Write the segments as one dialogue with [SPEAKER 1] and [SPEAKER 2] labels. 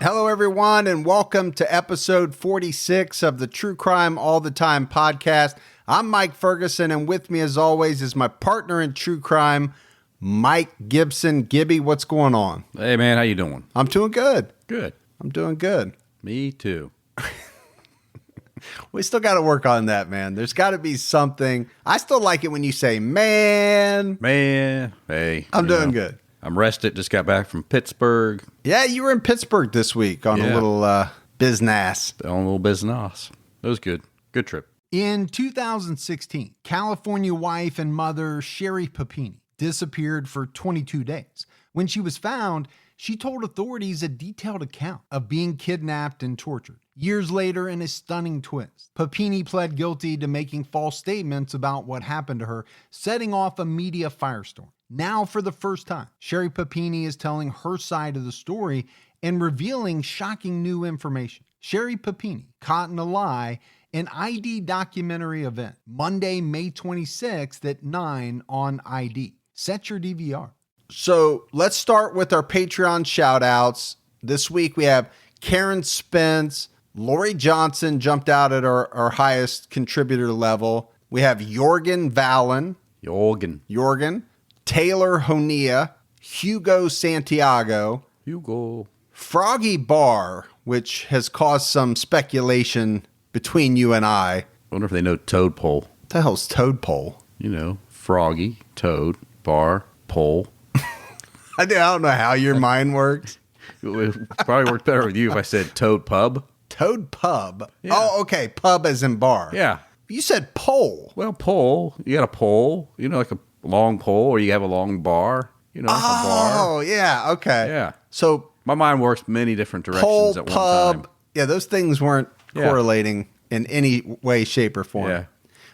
[SPEAKER 1] Hello, everyone, and welcome to episode 46 of the True Crime All the Time podcast. I'm Mike Ferguson, and with me, as always, is my partner in true crime, Mike Gibson. Gibby, what's going on?
[SPEAKER 2] Hey, man, how you doing?
[SPEAKER 1] I'm doing good.
[SPEAKER 2] Good.
[SPEAKER 1] I'm doing good.
[SPEAKER 2] Me too.
[SPEAKER 1] We still got to work on that, man. There's got to be something. I still like it when you say, man.
[SPEAKER 2] Man, hey.
[SPEAKER 1] I'm doing good.
[SPEAKER 2] I'm rested. Just got back from Pittsburgh.
[SPEAKER 1] Yeah, you were in Pittsburgh this week on a little business.
[SPEAKER 2] On a little business. It was good. Good trip.
[SPEAKER 3] In 2016, California wife and mother Sherry Papini disappeared for 22 days. When she was found, she told authorities a detailed account of being kidnapped and tortured. Years later, in a stunning twist, Papini pled guilty to making false statements about what happened to her, setting off a media firestorm. Now, for the first time, Sherry Papini is telling her side of the story and revealing shocking new information. Sherry Papini, Caught in a Lie, an ID documentary event, Monday, May 26th at 9 on ID. Set your DVR.
[SPEAKER 1] So let's start with our Patreon shout outs. This week we have Karen Spence, Lori Johnson jumped out at our highest contributor level. We have Jorgen Valen. Jorgen. Taylor Honia. Hugo Santiago. Froggy Bar, which has caused some speculation between you and I.
[SPEAKER 2] Wonder if they know Toad Pole.
[SPEAKER 1] What the hell's Toad Pole?
[SPEAKER 2] You know, froggy, toad, bar, pole.
[SPEAKER 1] I don't know how your mind works.
[SPEAKER 2] It would probably work better with you if I said Toad Pub.
[SPEAKER 1] Toad Pub.
[SPEAKER 2] Yeah.
[SPEAKER 1] Oh, okay. Pub as in bar.
[SPEAKER 2] Yeah.
[SPEAKER 1] You said pole.
[SPEAKER 2] Well, pole. You got a pole. You know, like a long pole, or you have a long bar. You know, like a bar.
[SPEAKER 1] Oh, yeah. Okay.
[SPEAKER 2] Yeah.
[SPEAKER 1] So
[SPEAKER 2] my mind works many different directions
[SPEAKER 1] pole,
[SPEAKER 2] at one
[SPEAKER 1] pub.
[SPEAKER 2] time.
[SPEAKER 1] Yeah, those things weren't correlating in any way, shape, or form.
[SPEAKER 2] Yeah.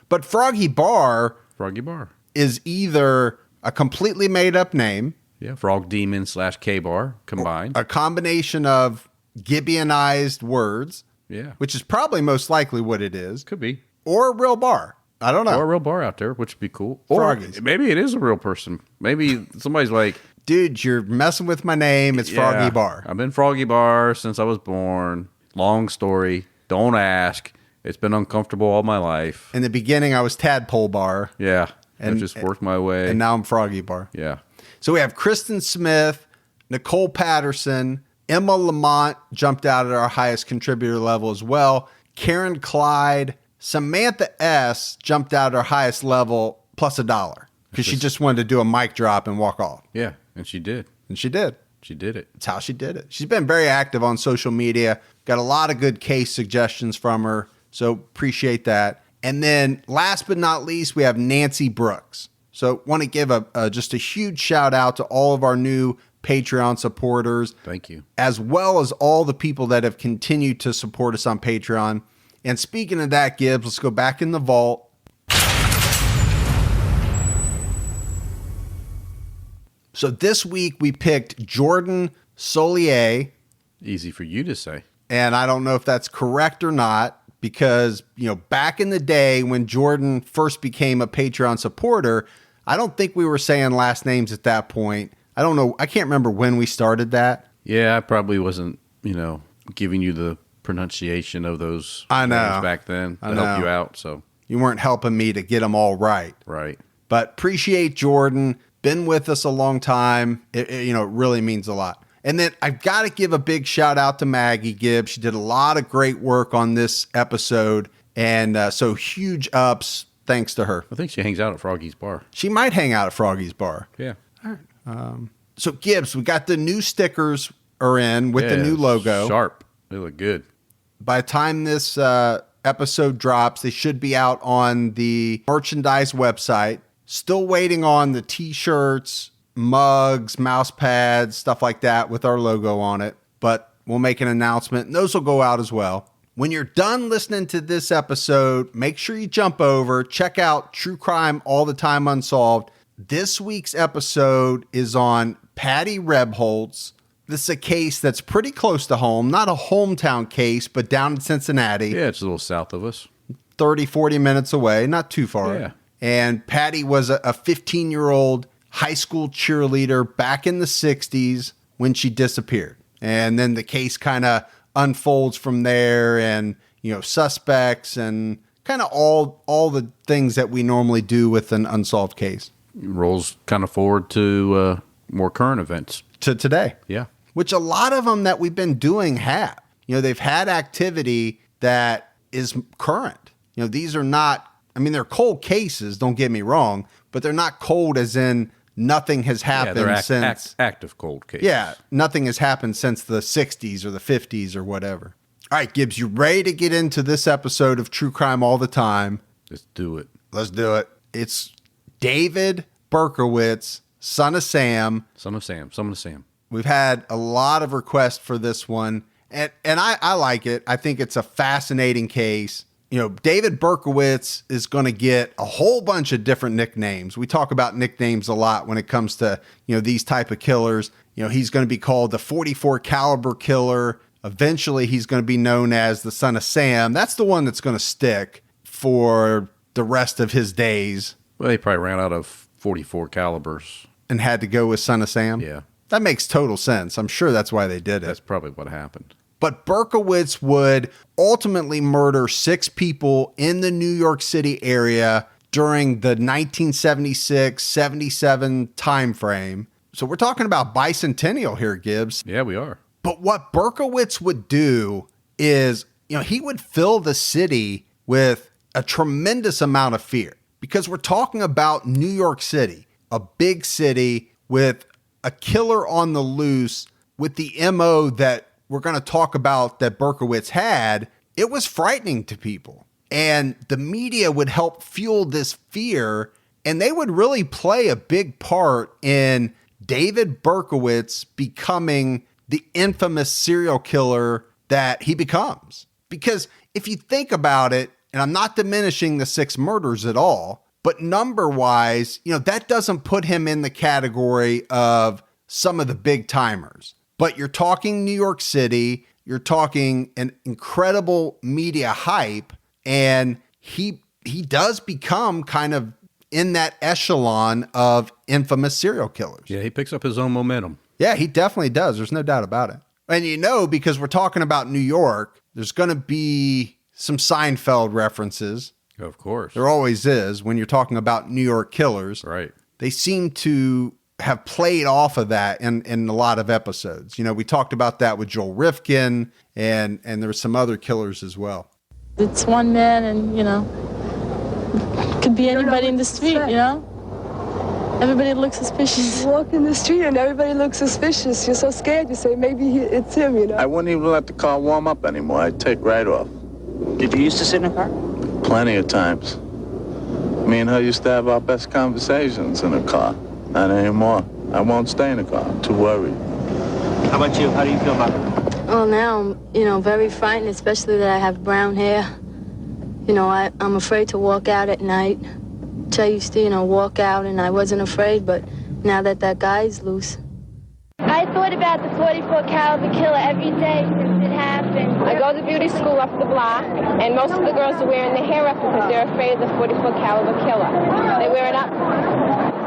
[SPEAKER 1] But Froggy Bar
[SPEAKER 2] Froggy Bar.
[SPEAKER 1] is either a completely made up name,
[SPEAKER 2] Yeah, Frog Demon / K-Bar combined.
[SPEAKER 1] a combination of Gibeonized words,
[SPEAKER 2] Yeah.
[SPEAKER 1] which is probably most likely what it is,
[SPEAKER 2] Could be.
[SPEAKER 1] or a real bar. I don't know.
[SPEAKER 2] Or a real bar out there, which would be cool. Or
[SPEAKER 1] Froggies.
[SPEAKER 2] maybe it is a real person. Maybe somebody's like,
[SPEAKER 1] Dude, you're messing with my name. It's Froggy Bar.
[SPEAKER 2] I've been Froggy Bar since I was born. Long story. Don't ask. It's been uncomfortable all my life.
[SPEAKER 1] In the beginning, I was Tadpole Bar,
[SPEAKER 2] Yeah.
[SPEAKER 1] And-
[SPEAKER 2] I just worked my way.
[SPEAKER 1] and now I'm Froggy Bar.
[SPEAKER 2] Yeah.
[SPEAKER 1] So we have Kristen Smith, Nicole Patterson, Emma Lamont jumped out at our highest contributor level as well. Karen Clyde, Samantha S jumped out at our highest level plus $1 because she just wanted to do a mic drop and walk off.
[SPEAKER 2] Yeah. And she did.
[SPEAKER 1] And she did.
[SPEAKER 2] She did it.
[SPEAKER 1] That's how she did it. She's been very active on social media. Got a lot of good case suggestions from her. So appreciate that. And then last but not least, we have Nancy Brooks. So want to give just a huge shout out to all of our new Patreon supporters.
[SPEAKER 2] Thank you.
[SPEAKER 1] As well as all the people that have continued to support us on Patreon. And speaking of that, Gibbs, let's go back in the vault. So this week we picked Jordan Solier.
[SPEAKER 2] Easy for you to say.
[SPEAKER 1] And I don't know if that's correct or not because, you know, back in the day when Jordan first became a Patreon supporter, I don't think we were saying last names at that point. I don't know. I can't remember when we started that.
[SPEAKER 2] Yeah, I probably wasn't, giving you the pronunciation of those
[SPEAKER 1] I know.
[SPEAKER 2] names back then
[SPEAKER 1] I
[SPEAKER 2] to
[SPEAKER 1] know.
[SPEAKER 2] help you out. So,
[SPEAKER 1] You weren't helping me to get them all right.
[SPEAKER 2] right.
[SPEAKER 1] But appreciate Jordan. Been with us a long time. It really means a lot. And then I've got to give a big shout out to Maggie Gibbs. She did a lot of great work on this episode. And so huge ups thanks to her.
[SPEAKER 2] I think she hangs out at Froggy's Bar.
[SPEAKER 1] She might hang out at Froggy's Bar.
[SPEAKER 2] Yeah.
[SPEAKER 1] So Gibbs, we got the new stickers are in with the new logo.
[SPEAKER 2] Sharp. They look good.
[SPEAKER 1] By the time this episode drops, they should be out on the merchandise website. Still waiting on the t-shirts, mugs, mouse pads, stuff like that with our logo on it. But we'll make an announcement, and those will go out as well. When you're done listening to this episode, make sure you jump over, check out True Crime All the Time Unsolved. This week's episode is on Patty Rebholz. This is a case that's pretty close to home. Not a hometown case, but down in Cincinnati.
[SPEAKER 2] Yeah, it's a little south of us.
[SPEAKER 1] 30, 40 minutes away. Not too far.
[SPEAKER 2] Yeah.
[SPEAKER 1] And Patty was a 15-year-old high school cheerleader back in the 60s when she disappeared. And then the case kind of unfolds from there, and, suspects and kind of all the things that we normally do with an unsolved case.
[SPEAKER 2] Rolls kind of forward to more current events.
[SPEAKER 1] To today.
[SPEAKER 2] Yeah.
[SPEAKER 1] Which a lot of them that we've been doing have. They've had activity that is current. These are not, they're cold cases, don't get me wrong, but they're not cold as in nothing has happened since.
[SPEAKER 2] Active cold cases.
[SPEAKER 1] Yeah, nothing has happened since the 60s or the 50s or whatever. All right, Gibbs, you ready to get into this episode of True Crime All the Time?
[SPEAKER 2] Let's do it.
[SPEAKER 1] Let's do it. It's David Berkowitz, son of Sam.
[SPEAKER 2] Son of Sam.
[SPEAKER 1] We've had a lot of requests for this one, and I like it. I think it's a fascinating case. David Berkowitz is going to get a whole bunch of different nicknames. We talk about nicknames a lot when it comes to, these type of killers. He's going to be called the 44 caliber killer. Eventually, he's going to be known as the son of Sam. That's the one that's going to stick for the rest of his days.
[SPEAKER 2] Well, he probably ran out of 44 calibers.
[SPEAKER 1] And had to go with son of Sam?
[SPEAKER 2] Yeah.
[SPEAKER 1] That makes total sense. I'm sure that's why they did it.
[SPEAKER 2] That's probably what happened.
[SPEAKER 1] But Berkowitz would ultimately murder 6 people in the New York City area during the 1976-77 time frame. So we're talking about bicentennial here, Gibbs.
[SPEAKER 2] Yeah, we are.
[SPEAKER 1] But what Berkowitz would do is, he would fill the city with a tremendous amount of fear, because we're talking about New York City, a big city with a killer on the loose with the MO that we're going to talk about that Berkowitz had. It was frightening to people, and the media would help fuel this fear, and they would really play a big part in David Berkowitz becoming the infamous serial killer that he becomes. Because if you think about it, and I'm not diminishing the 6 murders at all, but number-wise, that doesn't put him in the category of some of the big timers. But you're talking New York City, you're talking an incredible media hype, and he does become kind of in that echelon of infamous serial killers.
[SPEAKER 2] Yeah, he picks up his own momentum.
[SPEAKER 1] Yeah, he definitely does. There's no doubt about it. And because we're talking about New York, there's going to be some Seinfeld references.
[SPEAKER 2] Of course.
[SPEAKER 1] There always is when you're talking about New York killers.
[SPEAKER 2] Right.
[SPEAKER 1] They seem to have played off of that in a lot of episodes. We talked about that with Joel Rifkin, and there were some other killers as well.
[SPEAKER 4] It's one man, and, could be anybody in the street, Everybody looks suspicious.
[SPEAKER 5] You walk in the street and everybody looks suspicious. You're so scared. You say, maybe it's him,
[SPEAKER 6] I wouldn't even let the car warm up anymore. I'd take right off.
[SPEAKER 7] Did you used to sit in a car?
[SPEAKER 6] Plenty of times. Me and her used to have our best conversations in a car. Not anymore. I won't stay in a car. I'm too worried.
[SPEAKER 7] How about you? How do you feel about it?
[SPEAKER 4] Well, now I'm, very frightened, especially that I have brown hair. I'm afraid to walk out at night. I used to, walk out and I wasn't afraid, but now that guy's loose.
[SPEAKER 8] I thought about the 44 caliber killer every day since it happened.
[SPEAKER 9] I go to beauty school up the block, and most of the girls are wearing their hair up because they're afraid of the 44 caliber killer. They wear it up.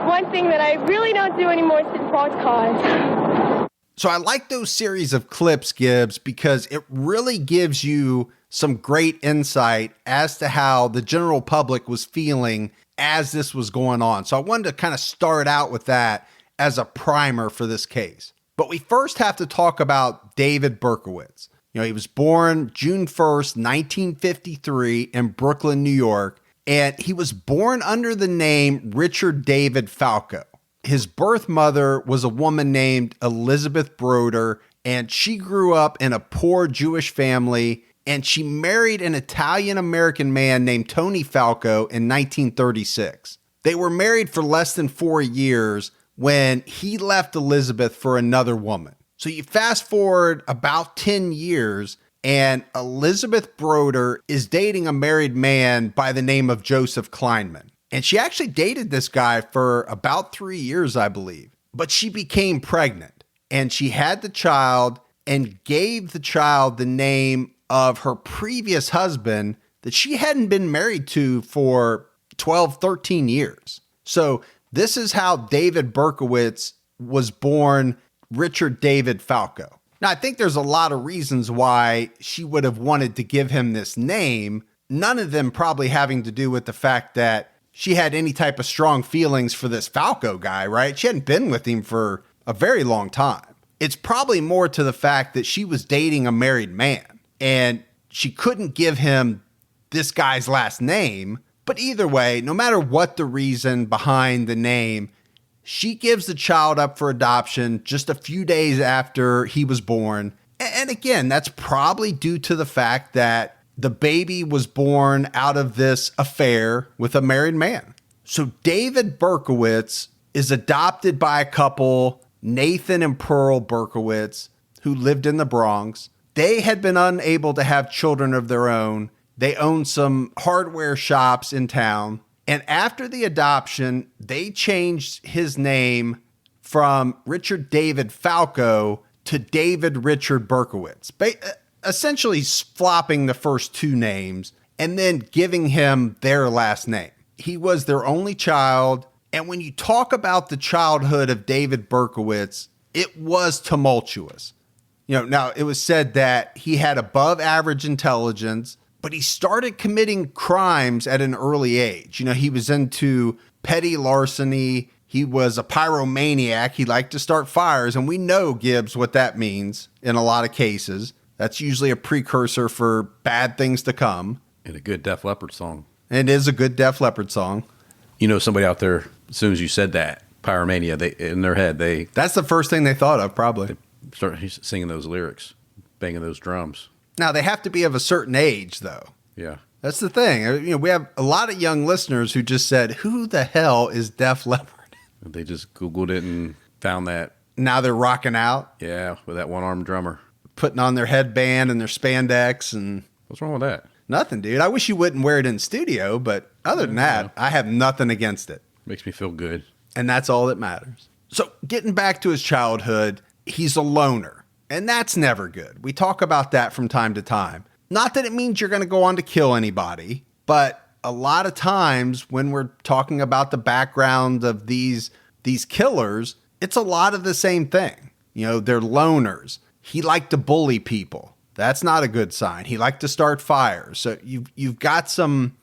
[SPEAKER 8] One thing that I really don't do anymore is sit in sports cars.
[SPEAKER 1] So I like those series of clips, Gibbs, because it really gives you some great insight as to how the general public was feeling as this was going on. So I wanted to kind of start out with that as a primer for this case. But we first have to talk about David Berkowitz. He was born June 1st, 1953 in Brooklyn, New York, and he was born under the name Richard David Falco. His birth mother was a woman named Elizabeth Broder, and she grew up in a poor Jewish family, and she married an Italian-American man named Tony Falco in 1936. They were married for less than 4 years when he left Elizabeth for another woman. So you fast forward about 10 years, and Elizabeth Broder is dating a married man by the name of Joseph Kleinman. And she actually dated this guy for about 3 years, I believe. But she became pregnant, and she had the child and gave the child the name of her previous husband that she hadn't been married to for 12, 13 years. So this is how David Berkowitz was born Richard David Falco. Now, I think there's a lot of reasons why she would have wanted to give him this name, none of them probably having to do with the fact that she had any type of strong feelings for this Falco guy, right? She hadn't been with him for a very long time. It's probably more to the fact that she was dating a married man and she couldn't give him this guy's last name. But either way, no matter what the reason behind the name, she gives the child up for adoption just a few days after he was born. And again, that's probably due to the fact that the baby was born out of this affair with a married man. So David Berkowitz is adopted by a couple, Nathan and Pearl Berkowitz, who lived in the Bronx. They had been unable to have children of their own. They owned some hardware shops in town. And after the adoption, they changed his name from Richard David Falco to David Richard Berkowitz, essentially flopping the first two names and then giving him their last name. He was their only child. And when you talk about the childhood of David Berkowitz, it was tumultuous. Now it was said that he had above average intelligence, but he started committing crimes at an early age. He was into petty larceny. He was a pyromaniac. He liked to start fires. And we know, Gibbs, what that means in a lot of cases. That's usually a precursor for bad things to come.
[SPEAKER 2] And a good Def Leppard song.
[SPEAKER 1] It is a good Def Leppard song.
[SPEAKER 2] Somebody out there, as soon as you said that, pyromania, in their head,
[SPEAKER 1] that's the first thing they thought of, probably.
[SPEAKER 2] They start singing those lyrics, banging those drums.
[SPEAKER 1] Now, they have to be of a certain age, though.
[SPEAKER 2] Yeah.
[SPEAKER 1] That's the thing. We have a lot of young listeners who just said, who the hell is Def Leppard?
[SPEAKER 2] They just Googled it and found that.
[SPEAKER 1] Now they're rocking out.
[SPEAKER 2] Yeah, with that one-armed drummer.
[SPEAKER 1] Putting on their headband and their spandex. And
[SPEAKER 2] what's wrong with that?
[SPEAKER 1] Nothing, dude. I wish you wouldn't wear it in studio, but other than that, I have nothing against it.
[SPEAKER 2] Makes me feel good.
[SPEAKER 1] And that's all that matters. So getting back to his childhood, he's a loner. And that's never good. We talk about that from time to time. Not that it means you're going to go on to kill anybody, but a lot of times when we're talking about the background of these killers, it's a lot of the same thing. They're loners. He liked to bully people. That's not a good sign. He liked to start fires. So you've got some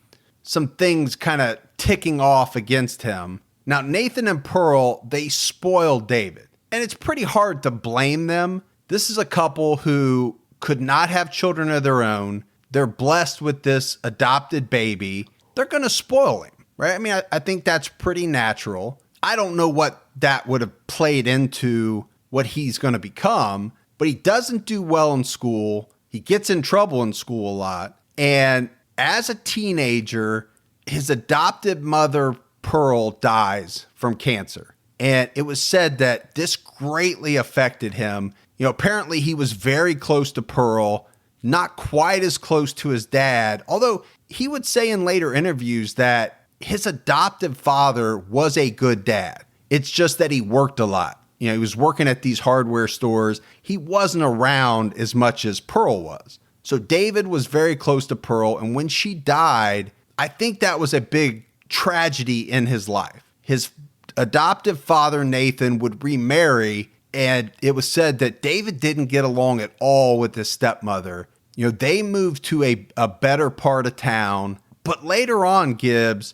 [SPEAKER 1] things kind of ticking off against him. Now, Nathan and Pearl, they spoiled David. And it's pretty hard to blame them. This is a couple who could not have children of their own. They're blessed with this adopted baby. They're going to spoil him, right? I mean, I think that's pretty natural. I don't know what that would have played into what he's going to become, but he doesn't do well in school. He gets in trouble in school a lot. And as a teenager, his adopted mother, Pearl, dies from cancer. And it was said that this greatly affected him. Apparently he was very close to Pearl, not quite as close to his dad, although he would say in later interviews that his adoptive father was a good dad. It's just that he worked a lot. He was working at these hardware stores. He wasn't around as much as Pearl was. So David was very close to Pearl. And when she died, I think that was a big tragedy in his life. His adoptive father, Nathan, would remarry. And it was said that David didn't get along at all with his stepmother. They moved to a better part of town. But later on, Gibbs,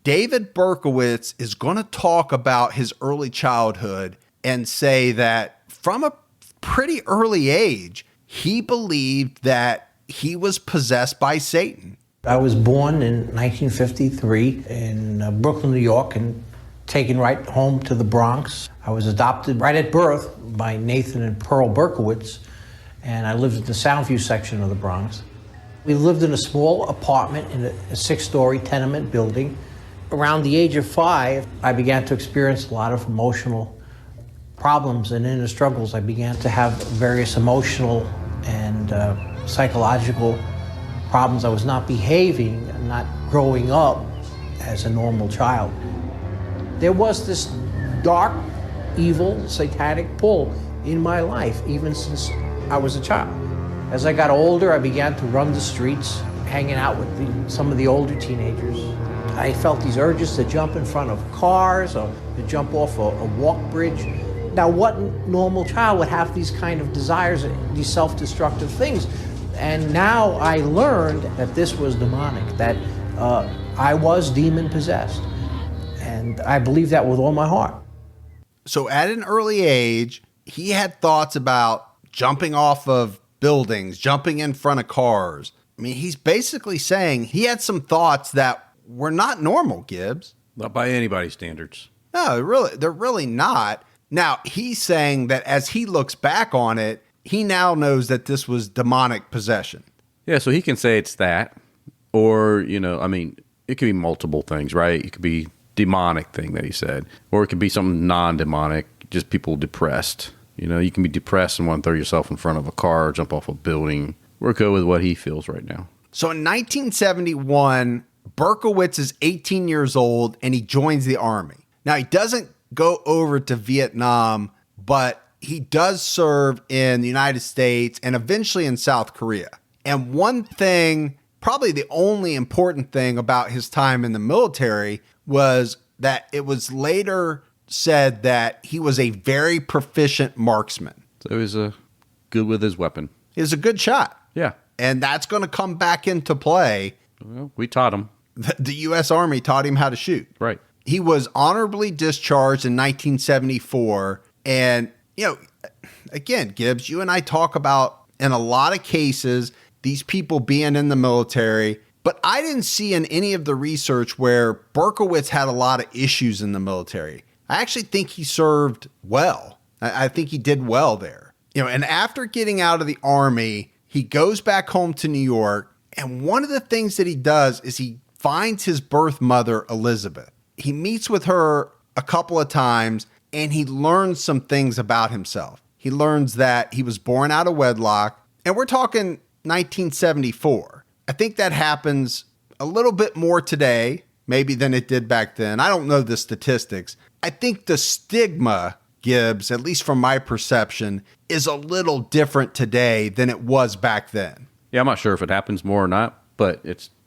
[SPEAKER 1] David Berkowitz is going to talk about his early childhood and say that from a pretty early age, he believed that he was possessed by Satan.
[SPEAKER 10] I was born in 1953 in Brooklyn, New York, and taken right home to the Bronx. I was adopted right at birth by Nathan and Pearl Berkowitz, and I lived in the Soundview section of the Bronx. We lived in a small apartment in a six-story tenement building. Around the age of 5, I began to experience a lot of emotional problems, and in the struggles, I began to have various emotional and psychological problems. I was not behaving, not growing up as a normal child. There was this dark, evil, satanic pull in my life, even since I was a child. As I got older, I began to run the streets, hanging out with some of the older teenagers. I felt these urges to jump in front of cars or to jump off a walk bridge. Now, what normal child would have these kind of desires, these self-destructive things? And now I learned that this was demonic, that I was demon-possessed. And I believe that with all my heart.
[SPEAKER 1] So at an early age, he had thoughts about jumping off of buildings, jumping in front of cars. I mean, he's basically saying he had some thoughts that were not normal, Gibbs.
[SPEAKER 2] Not by anybody's standards.
[SPEAKER 1] No, they're really not. Now, he's saying that as he looks back on it, he now knows that this was demonic possession.
[SPEAKER 2] Yeah, so he can say it's that. Or, I mean, it could be multiple things, right? It could be demonic thing that he said. Or it could be something non-demonic, just people depressed. You can be depressed and want to throw yourself in front of a car or jump off a building. We're good with what he feels right now.
[SPEAKER 1] So in 1971, Berkowitz is 18 years old and he joins the Army. Now, he doesn't go over to Vietnam, but he does serve in the United States and eventually in South Korea. And one thing, probably the only important thing about his time in the military, was that it was later said that he was a very proficient marksman.
[SPEAKER 2] So he was good with his weapon.
[SPEAKER 1] He was a good shot.
[SPEAKER 2] Yeah.
[SPEAKER 1] And that's going to come back into play.
[SPEAKER 2] Well, we taught him.
[SPEAKER 1] The U.S. Army taught him how to shoot.
[SPEAKER 2] Right.
[SPEAKER 1] He was honorably discharged in 1974. And, again, Gibbs, you and I talk about, in a lot of cases, these people being in the military. But I didn't see in any of the research where Berkowitz had a lot of issues in the military. I actually think he served well. I think he did well there. And after getting out of the Army, he goes back home to New York. And one of the things that he does is he finds his birth mother, Elizabeth. He meets with her a couple of times and he learns some things about himself. He learns that he was born out of wedlock. And we're talking 1974. I think that happens a little bit more today, maybe than it did back then. I don't know the statistics. I think the stigma, Gibbs, at least from my perception, is a little different today than it was back then.
[SPEAKER 2] Yeah, I'm not sure if it happens more or not, but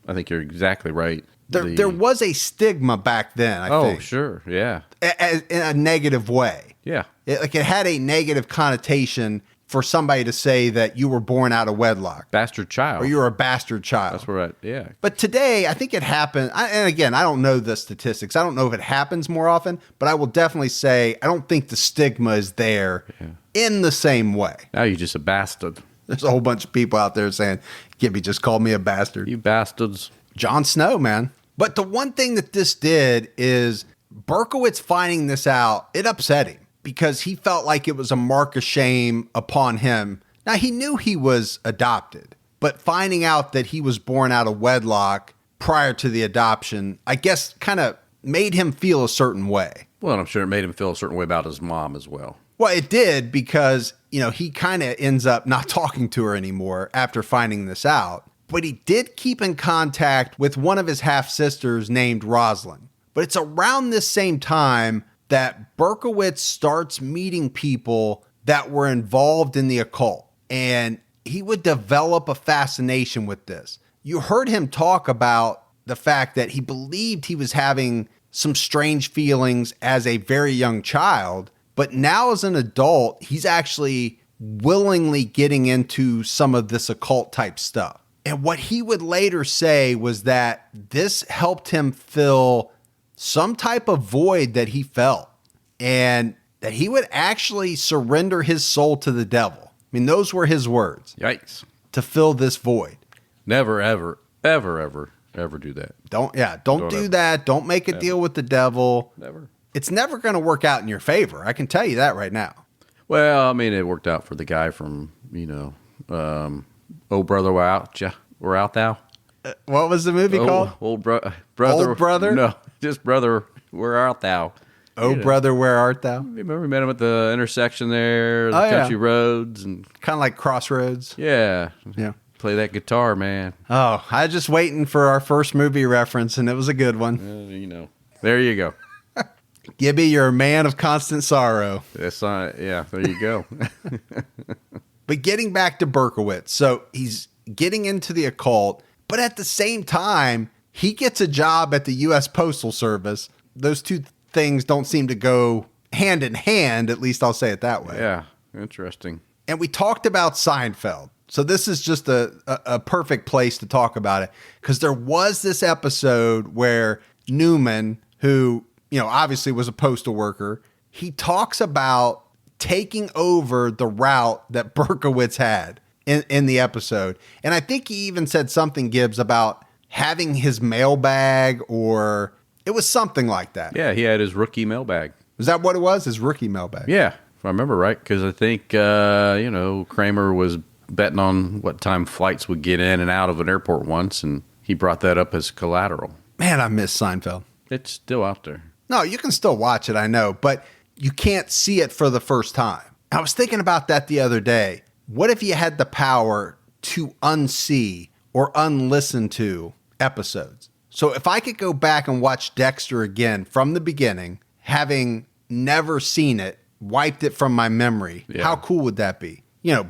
[SPEAKER 2] I think you're exactly right.
[SPEAKER 1] There was a stigma back then, I think.
[SPEAKER 2] Oh, sure, yeah.
[SPEAKER 1] In a negative way.
[SPEAKER 2] Yeah.
[SPEAKER 1] It had a negative connotation for somebody to say that you were born out of wedlock.
[SPEAKER 2] Bastard child.
[SPEAKER 1] Or you were a bastard child.
[SPEAKER 2] That's right, yeah.
[SPEAKER 1] But today, I think it happened, and again, I don't know the statistics. I don't know if it happens more often, but I will definitely say I don't think the stigma is there in the same way.
[SPEAKER 2] Now you're just a bastard.
[SPEAKER 1] There's a whole bunch of people out there saying, Gibby just called me a bastard.
[SPEAKER 2] You bastards.
[SPEAKER 1] Jon Snow, man. But the one thing that this did is Berkowitz finding this out, it upset him because he felt like it was a mark of shame upon him. Now, he knew he was adopted, but finding out that he was born out of wedlock prior to the adoption, I guess kind of made him feel a certain way.
[SPEAKER 2] Well, I'm sure it made him feel a certain way about his mom as well.
[SPEAKER 1] Well, it did because, he kind of ends up not talking to her anymore after finding this out. But he did keep in contact with one of his half-sisters named Rosalind. But it's around this same time that Berkowitz starts meeting people that were involved in the occult. And he would develop a fascination with this. You heard him talk about the fact that he believed he was having some strange feelings as a very young child. But now as an adult, he's actually willingly getting into some of this occult type stuff. And what he would later say was that this helped him fill some type of void that he felt, and that he would actually surrender his soul to the devil. I mean, those were his words.
[SPEAKER 2] Yikes.
[SPEAKER 1] To fill this void.
[SPEAKER 2] Never, ever, ever, ever, ever do that.
[SPEAKER 1] Don't do that. Don't make a deal with the devil.
[SPEAKER 2] Never.
[SPEAKER 1] It's never going to work out in your favor. I can tell you that right now.
[SPEAKER 2] Well, I mean, it worked out for the guy from, Oh Brother, Where Art Thou?
[SPEAKER 1] What was the movie called?
[SPEAKER 2] Brother.
[SPEAKER 1] Old Brother?
[SPEAKER 2] No, just Brother, Where Art Thou?
[SPEAKER 1] Brother, Where Art Thou?
[SPEAKER 2] Remember we met him at the intersection there, the country roads. And
[SPEAKER 1] kind of like Crossroads.
[SPEAKER 2] Yeah.
[SPEAKER 1] Yeah.
[SPEAKER 2] Play that guitar, man.
[SPEAKER 1] Oh, I was just waiting for our first movie reference, and it was a good one.
[SPEAKER 2] There you go.
[SPEAKER 1] Gibby, you're a man of constant sorrow.
[SPEAKER 2] That's yeah, there you go.
[SPEAKER 1] But getting back to Berkowitz, so he's getting into the occult, but at the same time, he gets a job at the U.S. Postal Service. Those two things don't seem to go hand in hand, at least I'll say it that way.
[SPEAKER 2] Yeah, interesting.
[SPEAKER 1] And we talked about Seinfeld. So this is just a perfect place to talk about it, because there was this episode where Newman, who, obviously was a postal worker, he talks about taking over the route that Berkowitz had in the episode. And I think he even said something, Gibbs, about having his mailbag, or it was something like that.
[SPEAKER 2] Yeah, he had his rookie mailbag.
[SPEAKER 1] Was that what it was? His rookie mailbag?
[SPEAKER 2] Yeah, if I remember right, because I think, Kramer was betting on what time flights would get in and out of an airport once, and he brought that up as collateral.
[SPEAKER 1] Man, I miss Seinfeld.
[SPEAKER 2] It's still out there.
[SPEAKER 1] No, you can still watch it, I know, but you can't see it for the first time. I was thinking about that the other day. What if you had the power to unsee or unlisten to episodes? So if I could go back and watch Dexter again from the beginning, having never seen it, wiped it from my memory, how cool would that be?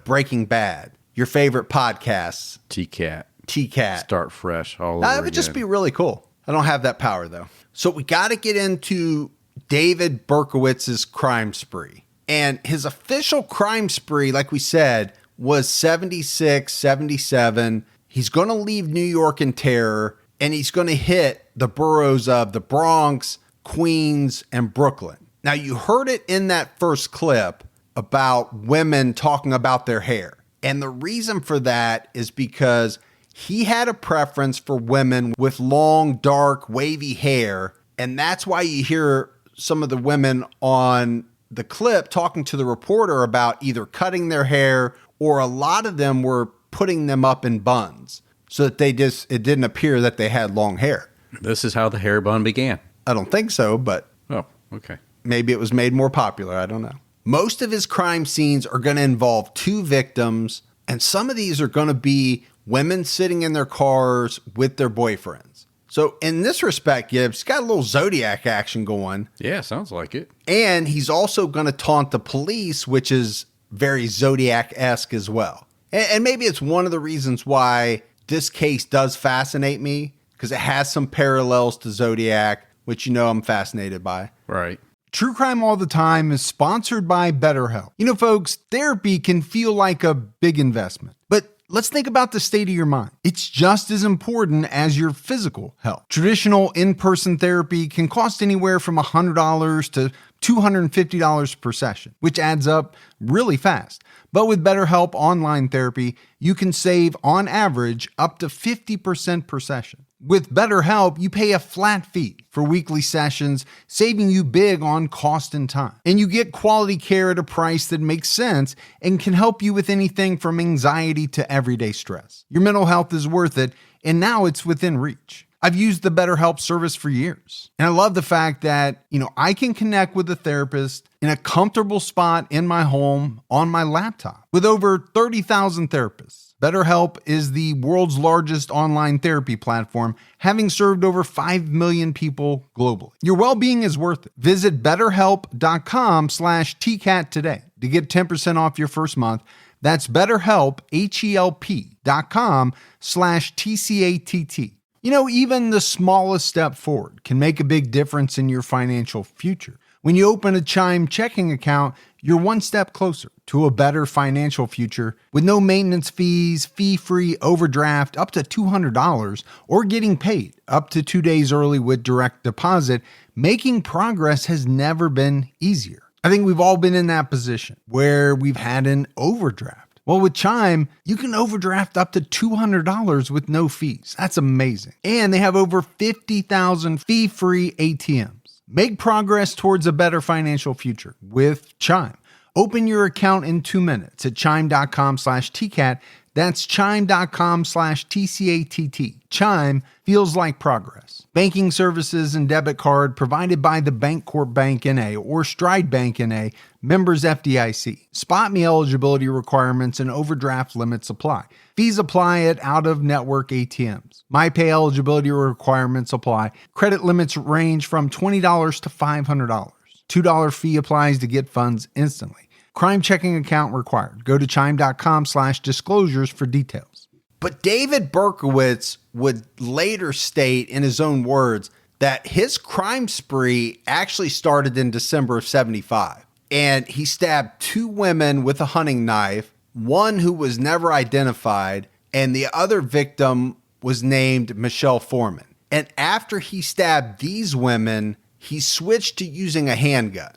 [SPEAKER 1] Breaking Bad, your favorite podcasts. TCAT.
[SPEAKER 2] Start fresh all over
[SPEAKER 1] That would just be really cool. I don't have that power, though. So we got to get into David Berkowitz's crime spree. And his official crime spree, like we said, was 76, 77. He's going to leave New York in terror, and he's going to hit the boroughs of the Bronx, Queens, and Brooklyn. Now, you heard it in that first clip about women talking about their hair. And the reason for that is because he had a preference for women with long, dark, wavy hair. And that's why you hear some of the women on the clip talking to the reporter about either cutting their hair, or a lot of them were putting them up in buns so that it didn't appear that they had long hair.
[SPEAKER 2] This is how the hair bun began.
[SPEAKER 1] I don't think so, but
[SPEAKER 2] oh, okay.
[SPEAKER 1] Maybe it was made more popular. I don't know. Most of his crime scenes are going to involve two victims, and some of these are going to be women sitting in their cars with their boyfriends. So in this respect, Gibbs got a little Zodiac action going.
[SPEAKER 2] Yeah, sounds like it.
[SPEAKER 1] And he's also going to taunt the police, which is very Zodiac-esque as well. And maybe it's one of the reasons why this case does fascinate me, because it has some parallels to Zodiac, which I'm fascinated by.
[SPEAKER 2] Right.
[SPEAKER 3] True Crime All the Time is sponsored by BetterHelp. Folks, therapy can feel like a big investment, but let's think about the state of your mind. It's just as important as your physical health. Traditional in-person therapy can cost anywhere from $100 to $250 per session, which adds up really fast. But with BetterHelp Online Therapy, you can save, on average, up to 50% per session. With BetterHelp, you pay a flat fee for weekly sessions, saving you big on cost and time. And you get quality care at a price that makes sense and can help you with anything from anxiety to everyday stress. Your mental health is worth it, and now it's within reach. I've used the BetterHelp service for years, and I love the fact that, I can connect with a therapist in a comfortable spot in my home on my laptop. With over 30,000 therapists, BetterHelp is the world's largest online therapy platform, having served over 5 million people globally. Your well-being is worth it. Visit BetterHelp.com/TCAT today to get 10% off your first month. That's BetterHelp, HELP.com/TCATT. Even the smallest step forward can make a big difference in your financial future. When you open a Chime checking account, you're one step closer to a better financial future with no maintenance fees, fee-free overdraft up to $200, or getting paid up to 2 days early with direct deposit. Making progress has never been easier. I think we've all been in that position where we've had an overdraft. Well, with Chime, you can overdraft up to $200 with no fees. That's amazing. And they have over 50,000 fee-free ATMs. Make progress towards a better financial future with Chime. Open your account in 2 minutes at chime.com/TCAT. That's chime.com/TCATT. Chime feels like progress. Banking services and debit card provided by the Bancorp Bank N.A. or Stride Bank N.A., members FDIC. Spot me eligibility requirements and overdraft limits apply. Fees apply at out-of-network ATMs. MyPay eligibility requirements apply. Credit limits range from $20 to $500. $2 fee applies to get funds instantly. Crime checking account required. Go to chime.com/disclosures for details.
[SPEAKER 1] But David Berkowitz would later state in his own words that his crime spree actually started in December of 75. And he stabbed 2 women with a hunting knife, one who was never identified, and the other victim was named Michelle Foreman. And after he stabbed these women, he switched to using a handgun.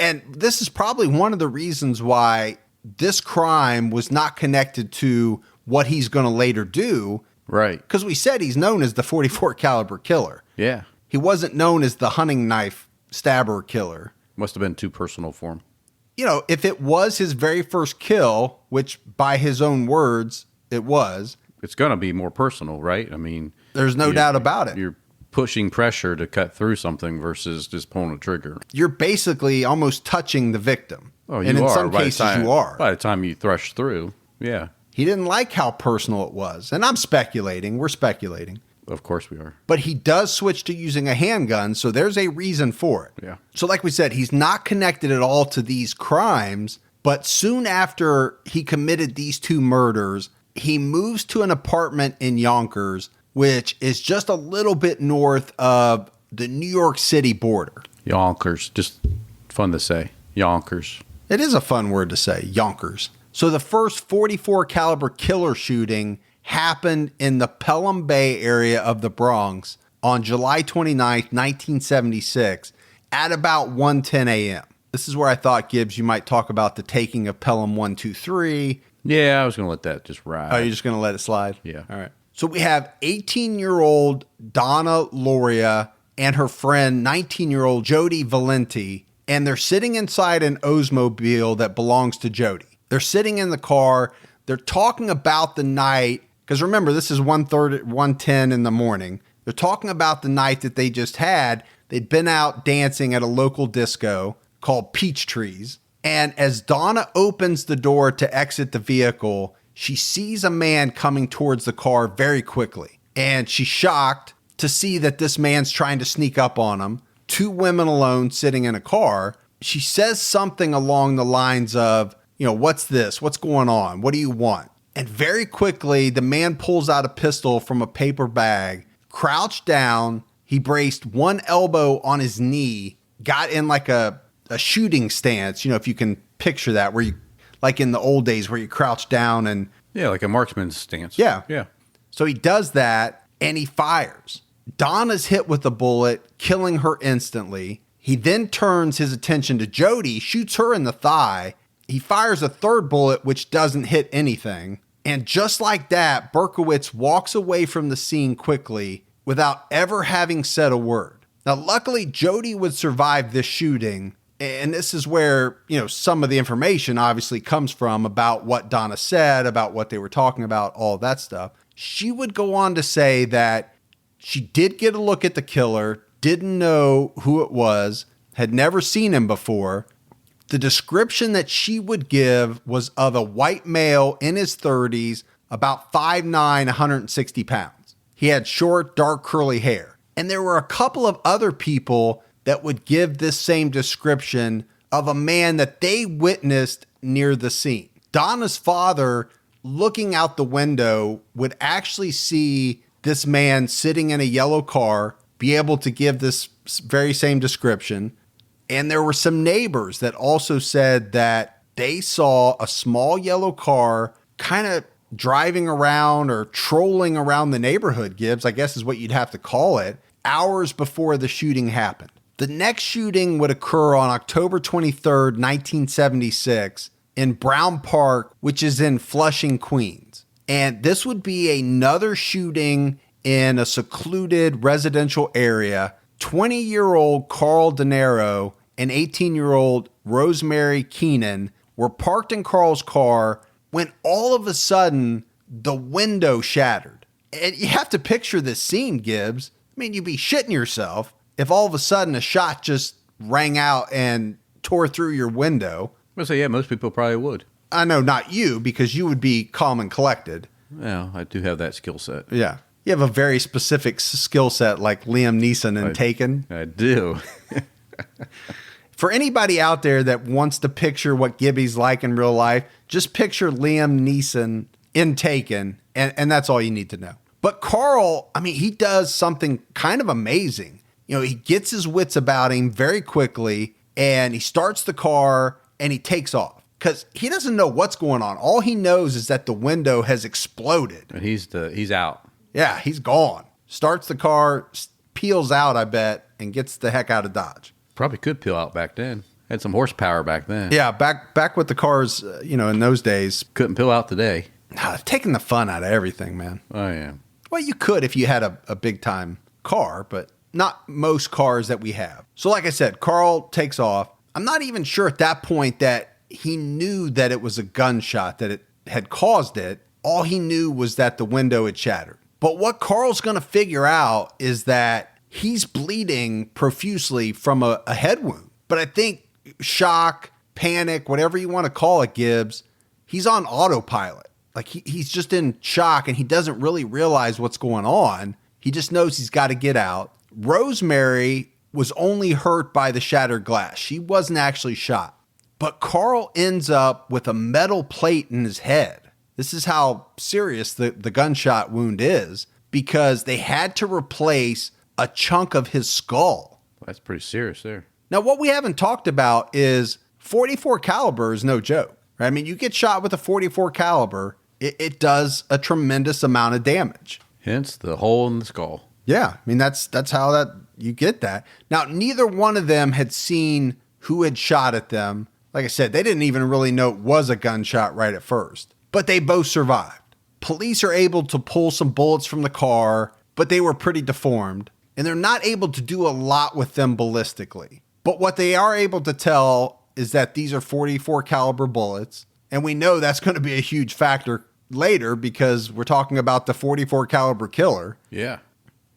[SPEAKER 1] And this is probably one of the reasons why this crime was not connected to what he's going to later do.
[SPEAKER 2] Right.
[SPEAKER 1] Because we said he's known as the 44 caliber killer.
[SPEAKER 2] Yeah.
[SPEAKER 1] He wasn't known as the hunting knife stabber killer.
[SPEAKER 2] Must have been too personal for him.
[SPEAKER 1] You know, if it was his very first kill, which by his own words, it was.
[SPEAKER 2] It's going to be more personal, right? I mean,
[SPEAKER 1] there's no doubt about it.
[SPEAKER 2] You're pushing pressure to cut through something versus just pulling a trigger.
[SPEAKER 1] You're basically almost touching the victim.
[SPEAKER 2] Oh, you
[SPEAKER 1] and in
[SPEAKER 2] are.
[SPEAKER 1] some cases you are.
[SPEAKER 2] By the time you thrush through, yeah.
[SPEAKER 1] He didn't like how personal it was. And I'm speculating. We're speculating.
[SPEAKER 2] Of course we are.
[SPEAKER 1] But he does switch to using a handgun, so there's a reason for it.
[SPEAKER 2] Yeah.
[SPEAKER 1] So like we said, he's not connected at all to these crimes, but soon after he committed these 2 murders, he moves to an apartment in Yonkers, which is just a little bit north of the New York City border.
[SPEAKER 2] Yonkers. Just fun to say. Yonkers.
[SPEAKER 1] It is a fun word to say, Yonkers. So the first 44 caliber killer shooting happened in the Pelham Bay area of the Bronx on July 29th, 1976 at about 1:10 a.m. This is where I thought, Gibbs, you might talk about the taking of Pelham 123.
[SPEAKER 2] Yeah, I was going to let that just ride.
[SPEAKER 1] Oh, you're just going to let it slide?
[SPEAKER 2] Yeah.
[SPEAKER 1] All right. So we have 18-year-old Donna Loria and her friend, 19-year-old Jody Valenti, and they're sitting inside an Oldsmobile that belongs to Jody. They're sitting in the car. They're talking about the night, because remember, this is 1:10 in the morning. They're talking about the night that they just had. They'd been out dancing at a local disco called Peach Trees. And as Donna opens the door to exit the vehicle, she sees a man coming towards the car very quickly. And she's shocked to see that this man's trying to sneak up on him. 2 women alone sitting in a car. She says something along the lines of, you know, what's this? What's going on? What do you want? And very quickly, the man pulls out a pistol from a paper bag, crouched down. He braced one elbow on his knee, got in like a shooting stance. You know, if you can picture that, where you, like in the old days where you crouch down and.
[SPEAKER 2] Yeah, like a marksman's stance.
[SPEAKER 1] Yeah.
[SPEAKER 2] Yeah.
[SPEAKER 1] So he does that and he fires. Donna's hit with a bullet, killing her instantly. He then turns his attention to Jody, shoots her in the thigh. He fires a 3rd bullet, which doesn't hit anything. And just like that, Berkowitz walks away from the scene quickly without ever having said a word. Now, luckily, Jody would survive this shooting. And this is where, you know, some of the information obviously comes from about what Donna said, about what they were talking about, all that stuff. She would go on to say that she did get a look at the killer, didn't know who it was, had never seen him before. The description that she would give was of a white male in his 30s, about 5'9", 160 pounds. He had short, dark, curly hair. And there were a couple of other people that would give this same description of a man that they witnessed near the scene. Donna's father, looking out the window, would actually see this man sitting in a yellow car, be able to give this very same description. And there were some neighbors that also said that they saw a small yellow car kind of driving around or trolling around the neighborhood, Gibbs, I guess is what you'd have to call it, hours before the shooting happened. The next shooting would occur on October 23rd, 1976 in Brown Park, which is in Flushing, Queens. And this would be another shooting in a secluded residential area. 20-year-old Carl De Niro and 18-year-old Rosemary Keenan were parked in Carl's car when all of a sudden the window shattered. And you have to picture this scene, Gibbs. I mean, you'd be shitting yourself if all of a sudden a shot just rang out and tore through your window.
[SPEAKER 2] Well, so yeah, most people probably would.
[SPEAKER 1] I know, not you, because you would be calm and collected.
[SPEAKER 2] Yeah, I do have that skill set.
[SPEAKER 1] Yeah. You have a very specific skill set like Liam Neeson in Taken.
[SPEAKER 2] I do.
[SPEAKER 1] For anybody out there that wants to picture what Gibby's like in real life, just picture Liam Neeson in Taken, and that's all you need to know. But Carl, I mean, he does something kind of amazing. he gets his wits about him very quickly, and he starts the car and he takes off because he doesn't know what's going on. All he knows is that the window has exploded.
[SPEAKER 2] And he's out.
[SPEAKER 1] Yeah, he's gone. Starts the car, peels out, I bet, and gets the heck out of Dodge.
[SPEAKER 2] Probably could peel out back then. Had some horsepower back then.
[SPEAKER 1] Yeah, back with the cars, in those days.
[SPEAKER 2] Couldn't peel out today.
[SPEAKER 1] Taking the fun out of everything, man.
[SPEAKER 2] Oh, yeah.
[SPEAKER 1] Well, you could if you had a big-time car, but not most cars that we have. So like I said, Carl takes off. I'm not even sure at that point that he knew that it was a gunshot, that it had caused it. All he knew was that the window had shattered. But what Carl's going to figure out is that he's bleeding profusely from a head wound. But I think shock, panic, whatever you want to call it, Gibbs, he's on autopilot. Like he's just in shock and he doesn't really realize what's going on. He just knows he's got to get out. Rosemary was only hurt by the shattered glass. She wasn't actually shot. But Carl ends up with a metal plate in his head. This is how serious the gunshot wound is, because they had to replace a chunk of his skull.
[SPEAKER 2] That's pretty serious there.
[SPEAKER 1] Now, what we haven't talked about is 44 caliber is no joke, right? I mean, you get shot with a 44 caliber, it does a tremendous amount of damage.
[SPEAKER 2] Hence the hole in the skull.
[SPEAKER 1] Yeah, I mean, that's how that you get that. Now, neither one of them had seen who had shot at them. Like I said, they didn't even really know it was a gunshot right at first. But they both survived. Police are able to pull some bullets from the car, but they were pretty deformed, and they're not able to do a lot with them ballistically. But what they are able to tell is that these are 44 caliber bullets, and we know that's going to be a huge factor later because we're talking about the 44 caliber killer.
[SPEAKER 2] Yeah.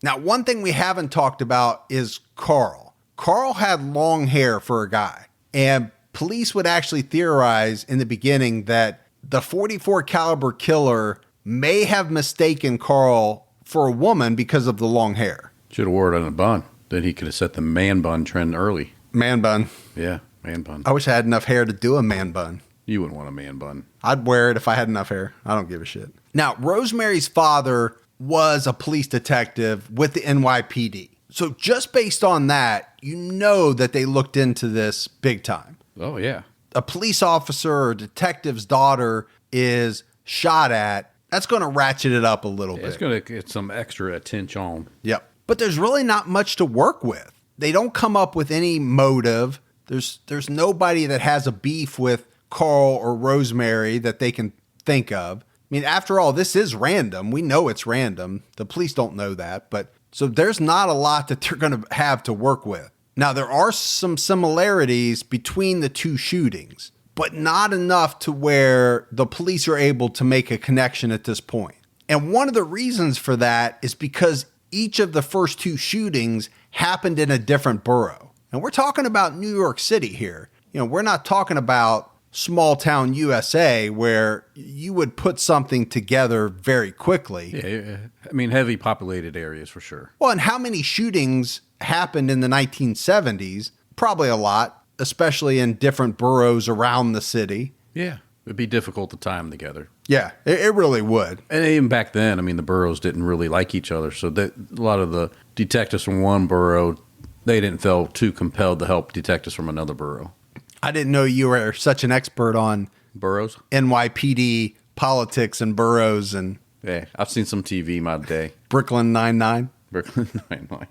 [SPEAKER 1] Now, one thing we haven't talked about is Carl. Carl had long hair for a guy, and police would actually theorize in the beginning that the 44 caliber killer may have mistaken Carl for a woman because of the long hair.
[SPEAKER 2] Should have wore it on a bun. Then he could have set the man bun trend early.
[SPEAKER 1] Man bun.
[SPEAKER 2] Yeah, man bun.
[SPEAKER 1] I wish I had enough hair to do a man bun.
[SPEAKER 2] You wouldn't want a man bun.
[SPEAKER 1] I'd wear it if I had enough hair. I don't give a shit. Now, Rosemary's father was a police detective with the NYPD. So just based on that, you know that they looked into this big time.
[SPEAKER 2] Oh, yeah.
[SPEAKER 1] A police officer or detective's daughter is shot at, that's going to ratchet it up a little bit.
[SPEAKER 2] It's going to get some extra attention.
[SPEAKER 1] Yep. But there's really not much to work with. They don't come up with any motive. There's nobody that has a beef with Carl or Rosemary that they can think of. I mean, after all, this is random. We know it's random. The police don't know that. But so there's not a lot that they're going to have to work with. Now, there are some similarities between the two shootings, but not enough to where the police are able to make a connection at this point. And one of the reasons for that is because each of the first two shootings happened in a different borough. And we're talking about New York City here. We're not talking about small town USA where you would put something together very quickly.
[SPEAKER 2] Yeah, I mean, heavy populated areas for sure.
[SPEAKER 1] Well, and how many shootings happened in the 1970s? Probably a lot, especially in different boroughs around the city.
[SPEAKER 2] Yeah, it'd be difficult to tie them together.
[SPEAKER 1] Yeah, it really would.
[SPEAKER 2] And even back then, I mean, the boroughs didn't really like each other. So a lot of the detectives from one borough, they didn't feel too compelled to help detectives from another borough.
[SPEAKER 1] I didn't know you were such an expert on
[SPEAKER 2] boroughs,
[SPEAKER 1] NYPD politics and boroughs. And
[SPEAKER 2] yeah, I've seen some TV my day.
[SPEAKER 1] Brooklyn Nine-Nine.
[SPEAKER 2] Brooklyn Nine-Nine.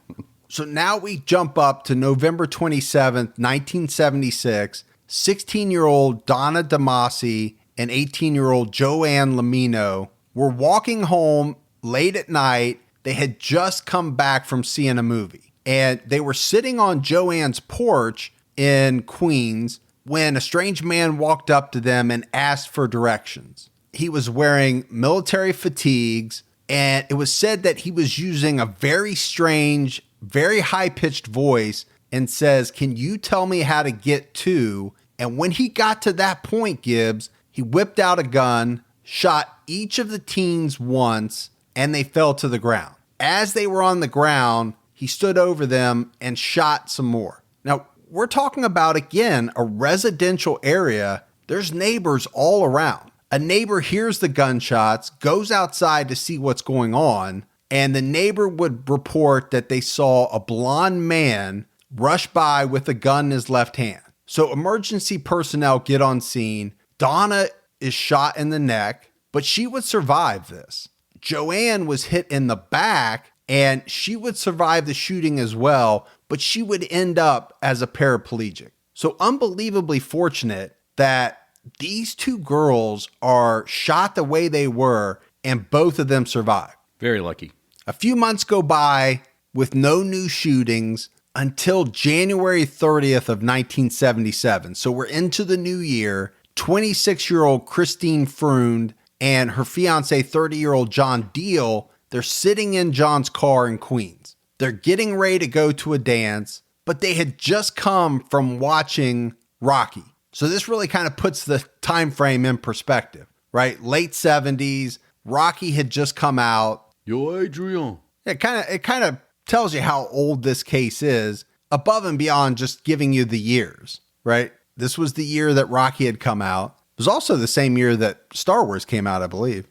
[SPEAKER 1] So now we jump up to November 27th, 1976. 16-year-old Donna DeMasi and 18-year-old Joanne Lamino were walking home late at night. They had just come back from seeing a movie, and they were sitting on Joanne's porch in Queens when a strange man walked up to them and asked for directions. He was wearing military fatigues, and it was said that he was using a very strange, very high-pitched voice and says, "Can you tell me how to get to?" And when he got to that point, Gibbs, he whipped out a gun, shot each of the teens once, and they fell to the ground. As they were on the ground, he stood over them and shot some more. Now, we're talking about, again, a residential area. There's neighbors all around. A neighbor hears the gunshots, goes outside to see what's going on. and the neighbor would report that they saw a blonde man rush by with a gun in his left hand. So emergency personnel get on scene. Donna is shot in the neck, but she would survive this. Joanne was hit in the back, and she would survive the shooting as well, but she would end up as a paraplegic. So unbelievably fortunate that these two girls are shot the way they were, and both of them survived.
[SPEAKER 2] Very lucky.
[SPEAKER 1] A few months go by with no new shootings until January 30th of 1977. So we're into the new year. 26-year-old Christine Freund and her fiance, 30-year-old John Deal, they're sitting in John's car in Queens. They're getting ready to go to a dance, but they had just come from watching Rocky. So this really kind of puts the time frame in perspective, right? Late 70s, Rocky had just come out.
[SPEAKER 2] Yo, Adrian.
[SPEAKER 1] It kind of tells you how old this case is, above and beyond just giving you the years, right? This was the year that Rocky had come out. It was also the same year that Star Wars came out, I believe.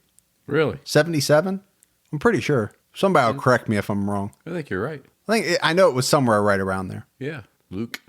[SPEAKER 2] Really?
[SPEAKER 1] 77? I'm pretty sure. Somebody will correct me if I'm wrong.
[SPEAKER 2] I think you're right.
[SPEAKER 1] I know it was somewhere right around there.
[SPEAKER 2] Yeah. Luke.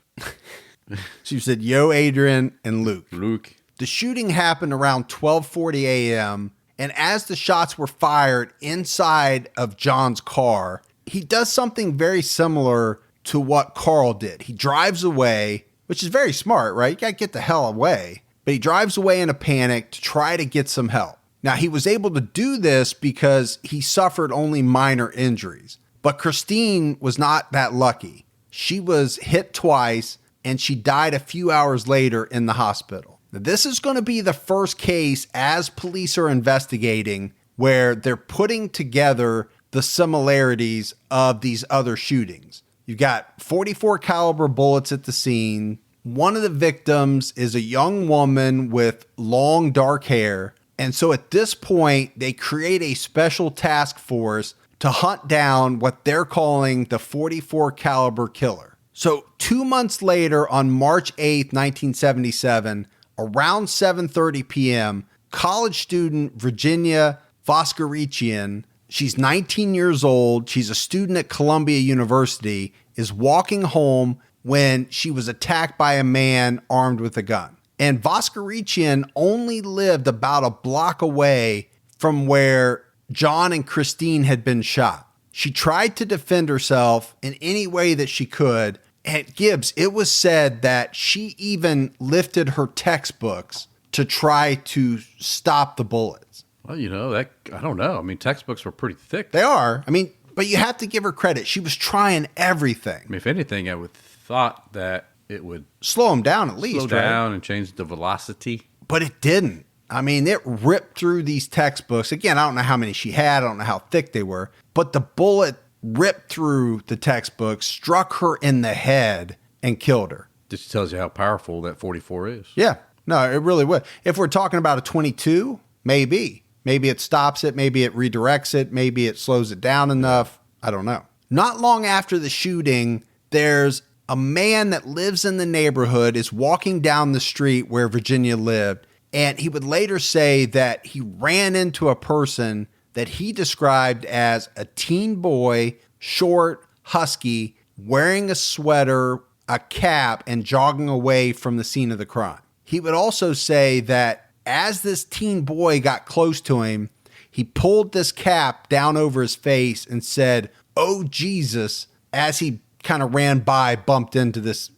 [SPEAKER 1] So you said, yo, Adrian and Luke.
[SPEAKER 2] Luke.
[SPEAKER 1] The shooting happened around 12:40 a.m., and as the shots were fired inside of John's car, he does something very similar to what Carl did. He drives away, which is very smart, right? You got to get the hell away. But he drives away in a panic to try to get some help. Now, he was able to do this because he suffered only minor injuries. But Christine was not that lucky. She was hit twice, and she died a few hours later in the hospital. Now, this is going to be the first case, as police are investigating, where they're putting together the similarities of these other shootings. You've got 44 caliber bullets at the scene. One of the victims is a young woman with long dark hair. And so at this point, they create a special task force to hunt down what they're calling the 44 caliber killer. So 2 months later, on March 8th, 1977, around 7:30 p.m., college student Virginia Voskerichian, she's 19 years old, she's a student at Columbia University, is walking home when she was attacked by a man armed with a gun. And Voskerichian only lived about a block away from where John and Christine had been shot. She tried to defend herself in any way that she could. And Gibbs, it was said that she even lifted her textbooks to try to stop the bullets.
[SPEAKER 2] Well, I don't know. I mean, textbooks were pretty thick.
[SPEAKER 1] They are. I mean, but you have to give her credit. She was trying everything.
[SPEAKER 2] I mean, if anything, I would thought that it would
[SPEAKER 1] slow them down at least,
[SPEAKER 2] slow down and change the velocity.
[SPEAKER 1] But it didn't. I mean, it ripped through these textbooks. Again, I don't know how many she had. I don't know how thick they were. But the bullet ripped through the textbook, struck her in the head, and killed her.
[SPEAKER 2] This tells you how powerful that 44 is.
[SPEAKER 1] Yeah. No, it really would. If we're talking about a 22, maybe. Maybe it stops it. Maybe it redirects it. Maybe it slows it down enough. I don't know. Not long after the shooting, there's a man that lives in the neighborhood, is walking down the street where Virginia lived, and he would later say that he ran into a person that he described as a teen boy, short, husky, wearing a sweater, a cap, and jogging away from the scene of the crime. He would also say that as this teen boy got close to him, he pulled this cap down over his face and said, "Oh, Jesus," as he kind of ran by, bumped into this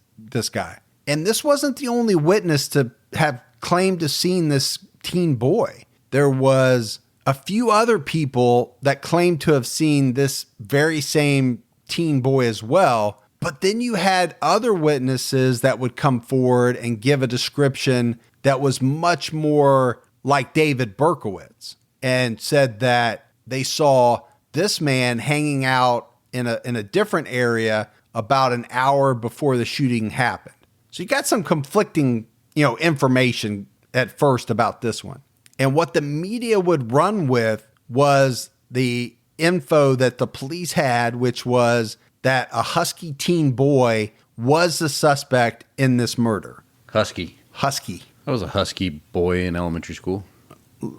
[SPEAKER 1] guy. And this wasn't the only witness to have claimed to seen this teen boy. There was a few other people that claimed to have seen this very same teen boy as well. But then you had other witnesses that would come forward and give a description that was much more like David Berkowitz, and said that they saw this man hanging out in a different area about an hour before the shooting happened. So you got some conflicting, information at first about this one. And what the media would run with was the info that the police had, which was that a husky teen boy was the suspect in this murder.
[SPEAKER 2] Husky. I was a husky boy in elementary school.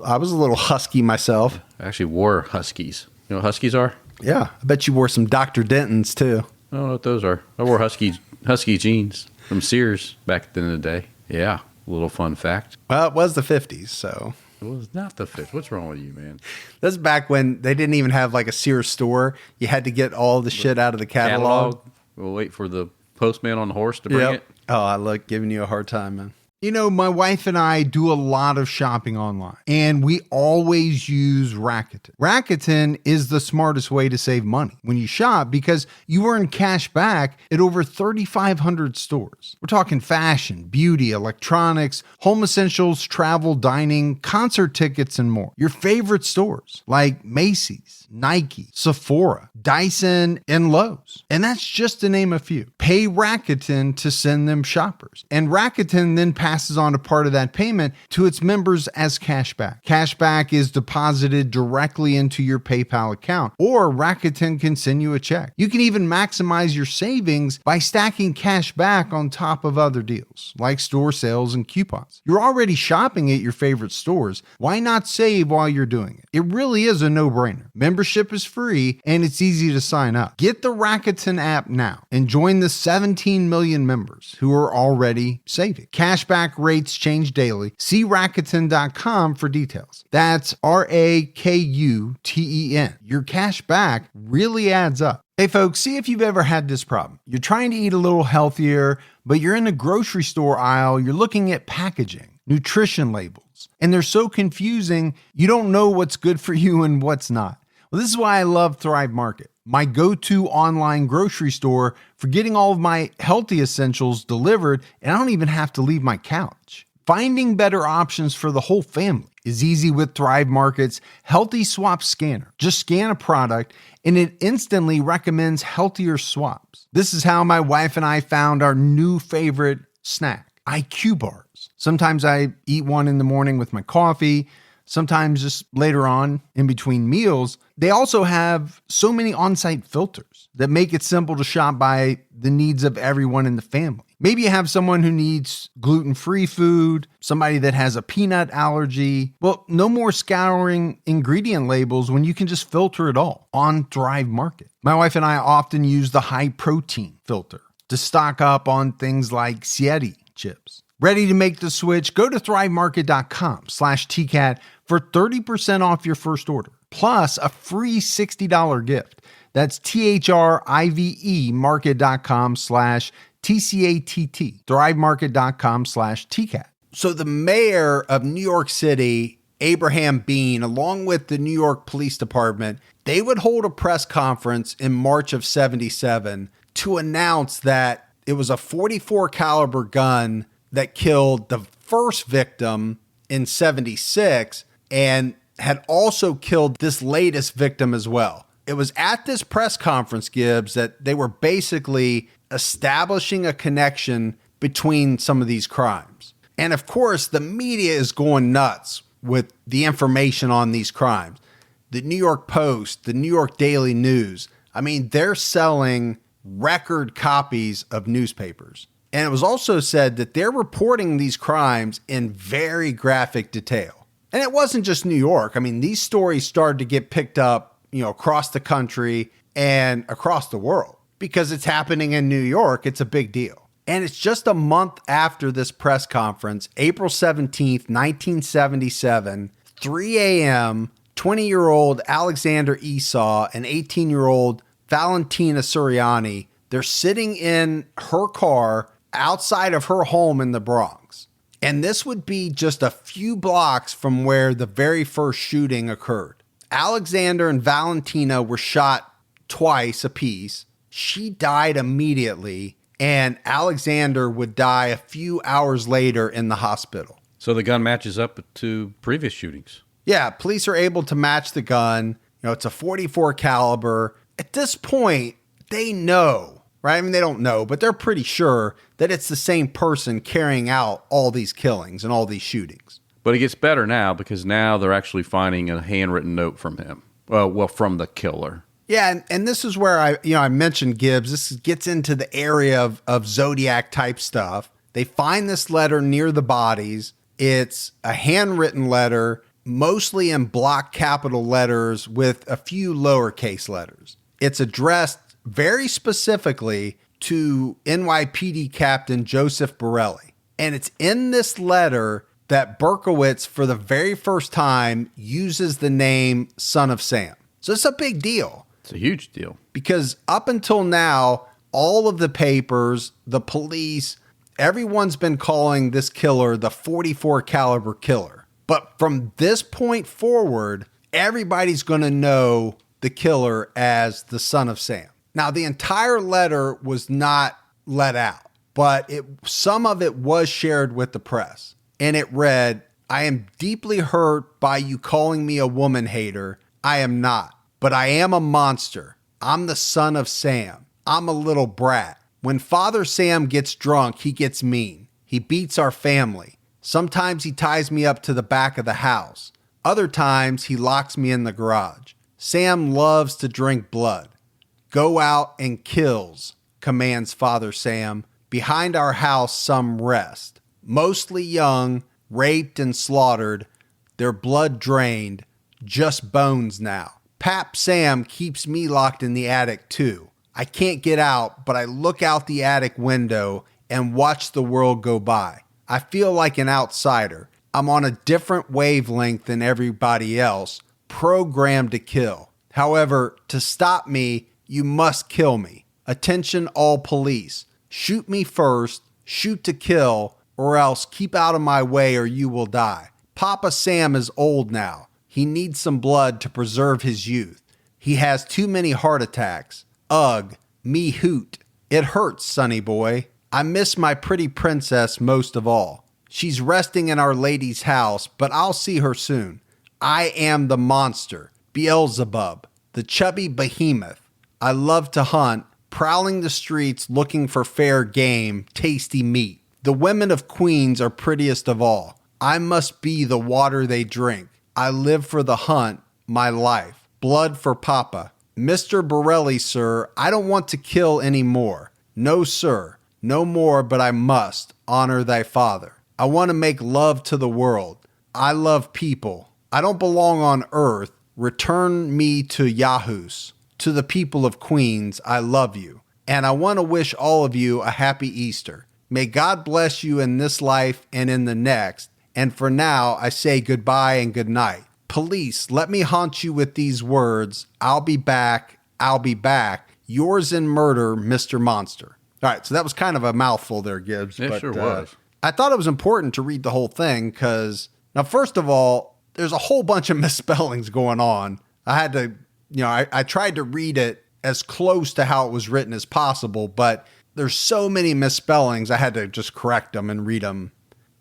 [SPEAKER 1] I was a little husky myself.
[SPEAKER 2] I actually wore huskies. You know what Huskies are?
[SPEAKER 1] Yeah. I bet you wore some Dr. Denton's too.
[SPEAKER 2] I don't know what those are. I wore Husky jeans from Sears back in the day. Yeah. A little fun fact.
[SPEAKER 1] Well, it was the 50s, so.
[SPEAKER 2] It was not the fit. What's wrong with you, man?
[SPEAKER 1] That's back when they didn't even have like a Sears store. You had to get all the shit out of the catalog.
[SPEAKER 2] We'll wait for the postman on the horse to bring it.
[SPEAKER 1] Oh, I like giving you a hard time, man. You know, my wife and I do a lot of shopping online, and we always use Rakuten. Rakuten is the smartest way to save money when you shop because you earn cash back at over 3,500 stores. We're talking fashion, beauty, electronics, home essentials, travel, dining, concert tickets, and more. Your favorite stores like Macy's, Nike, Sephora, Dyson, and Lowe's. And that's just to name a few. Pay Rakuten to send them shoppers. And Rakuten then passes on a part of that payment to its members as cashback. Cashback is deposited directly into your PayPal account, or Rakuten can send you a check. You can even maximize your savings by stacking cash back on top of other deals, like store sales and coupons. You're already shopping at your favorite stores. Why not save while you're doing it? It really is a no-brainer. Membership is free, and it's easy to sign up. Get the Rakuten app now and join the 17 million members who are already saving. Cashback rates change daily. See Rakuten.com for details. That's Rakuten. Your cash back really adds up. Hey folks, see if you've ever had this problem. You're trying to eat a little healthier, but you're in the grocery store aisle, you're looking at packaging, nutrition labels, and they're so confusing, you don't know what's good for you and what's not. Well, this is why I love Thrive Market, my go-to online grocery store for getting all of my healthy essentials delivered, and I don't even have to leave my couch. Finding better options for the whole family is easy with Thrive Market's Healthy Swap Scanner. Just scan a product, and it instantly recommends healthier swaps. This is how my wife and I found our new favorite snack, IQ bars. Sometimes I eat one in the morning with my coffee, sometimes just later on in between meals. They also have so many on-site filters that make it simple to shop by the needs of everyone in the family. Maybe you have someone who needs gluten-free food, somebody that has a peanut allergy. Well, no more scouring ingredient labels when you can just filter it all on Thrive Market. My wife and I often use the high-protein filter to stock up on things like Sieti chips. Ready to make the switch? Go to thrivemarket.com/TCAT for 30% off your first order, plus a free $60 gift. That's THRIVE market.com/TCATT, thrivemarket.com/TCAT. So the mayor of New York City, Abraham Bean, along with the New York Police Department, they would hold a press conference in March of 77 to announce that it was a .44 caliber gun that killed the first victim in 76 and had also killed this latest victim as well. It was at this press conference, Gibbs, that they were basically establishing a connection between some of these crimes. And of course, the media is going nuts with the information on these crimes. The New York Post, the New York Daily News, I mean, they're selling record copies of newspapers. And it was also said that they're reporting these crimes in very graphic detail. And it wasn't just New York. I mean, these stories started to get picked up, across the country and across the world because it's happening in New York. It's a big deal. And it's just a month after this press conference, April 17th, 1977, 3 a.m., 20-year-old Alexander Esau and 18-year-old Valentina Suriani, they're sitting in her car outside of her home in the Bronx. And this would be just a few blocks from where the very first shooting occurred. Alexander and Valentina were shot twice apiece. She died immediately, and Alexander would die a few hours later in the hospital.
[SPEAKER 2] So the gun matches up to previous shootings.
[SPEAKER 1] Yeah, police are able to match the gun. It's a .44 caliber. At this point, they know, right? I mean, they don't know, but they're pretty sure that it's the same person carrying out all these killings and all these shootings.
[SPEAKER 2] But it gets better now because now they're actually finding a handwritten note from him. Well, from the killer.
[SPEAKER 1] Yeah, and this is where I mentioned Gibbs. This gets into the area of Zodiac type stuff. They find this letter near the bodies. It's a handwritten letter, mostly in block capital letters with a few lowercase letters. It's addressed very specifically to NYPD Captain Joseph Borelli. And it's in this letter that Berkowitz, for the very first time, uses the name Son of Sam. So it's a big deal.
[SPEAKER 2] It's a huge deal.
[SPEAKER 1] Because up until now, all of the papers, the police, everyone's been calling this killer the .44 caliber killer. But from this point forward, everybody's going to know the killer as the Son of Sam. Now, the entire letter was not let out, but some of it was shared with the press. And it read, "I am deeply hurt by you calling me a woman hater. I am not, but I am a monster. I'm the Son of Sam. I'm a little brat. When Father Sam gets drunk, he gets mean. He beats our family. Sometimes he ties me up to the back of the house. Other times he locks me in the garage. Sam loves to drink blood. Go out and kills, commands Father Sam. Behind our house some rest. Mostly young, raped and slaughtered, their blood drained, just bones now. Pap Sam keeps me locked in the attic too. I can't get out, but I look out the attic window and watch the world go by. I feel like an outsider. I'm on a different wavelength than everybody else, programmed to kill. However, to stop me, you must kill me. Attention all police. Shoot me first, shoot to kill, or else keep out of my way or you will die. Papa Sam is old now. He needs some blood to preserve his youth. He has too many heart attacks. Ugh, me hoot. It hurts, sonny boy. I miss my pretty princess most of all. She's resting in Our Lady's house, but I'll see her soon. I am the monster, Beelzebub, the chubby behemoth. I love to hunt, prowling the streets looking for fair game, tasty meat. The women of Queens are prettiest of all. I must be the water they drink. I live for the hunt, my life. Blood for Papa. Mr. Borelli, sir, I don't want to kill any more. No, sir. No more, but I must. Honor thy father. I want to make love to the world. I love people. I don't belong on earth. Return me to Yahoos. To the people of Queens, I love you. And I want to wish all of you a happy Easter. May God bless you in this life and in the next. And for now, I say goodbye and good night. Police, let me haunt you with these words. I'll be back. I'll be back. Yours in murder, Mr. Monster. All right, so that was kind of a mouthful there, Gibbs.
[SPEAKER 2] It sure was.
[SPEAKER 1] I thought it was important to read the whole thing because, now, first of all, there's a whole bunch of misspellings going on. I had to, I tried to read it as close to how it was written as possible, but there's so many misspellings, I had to just correct them and read them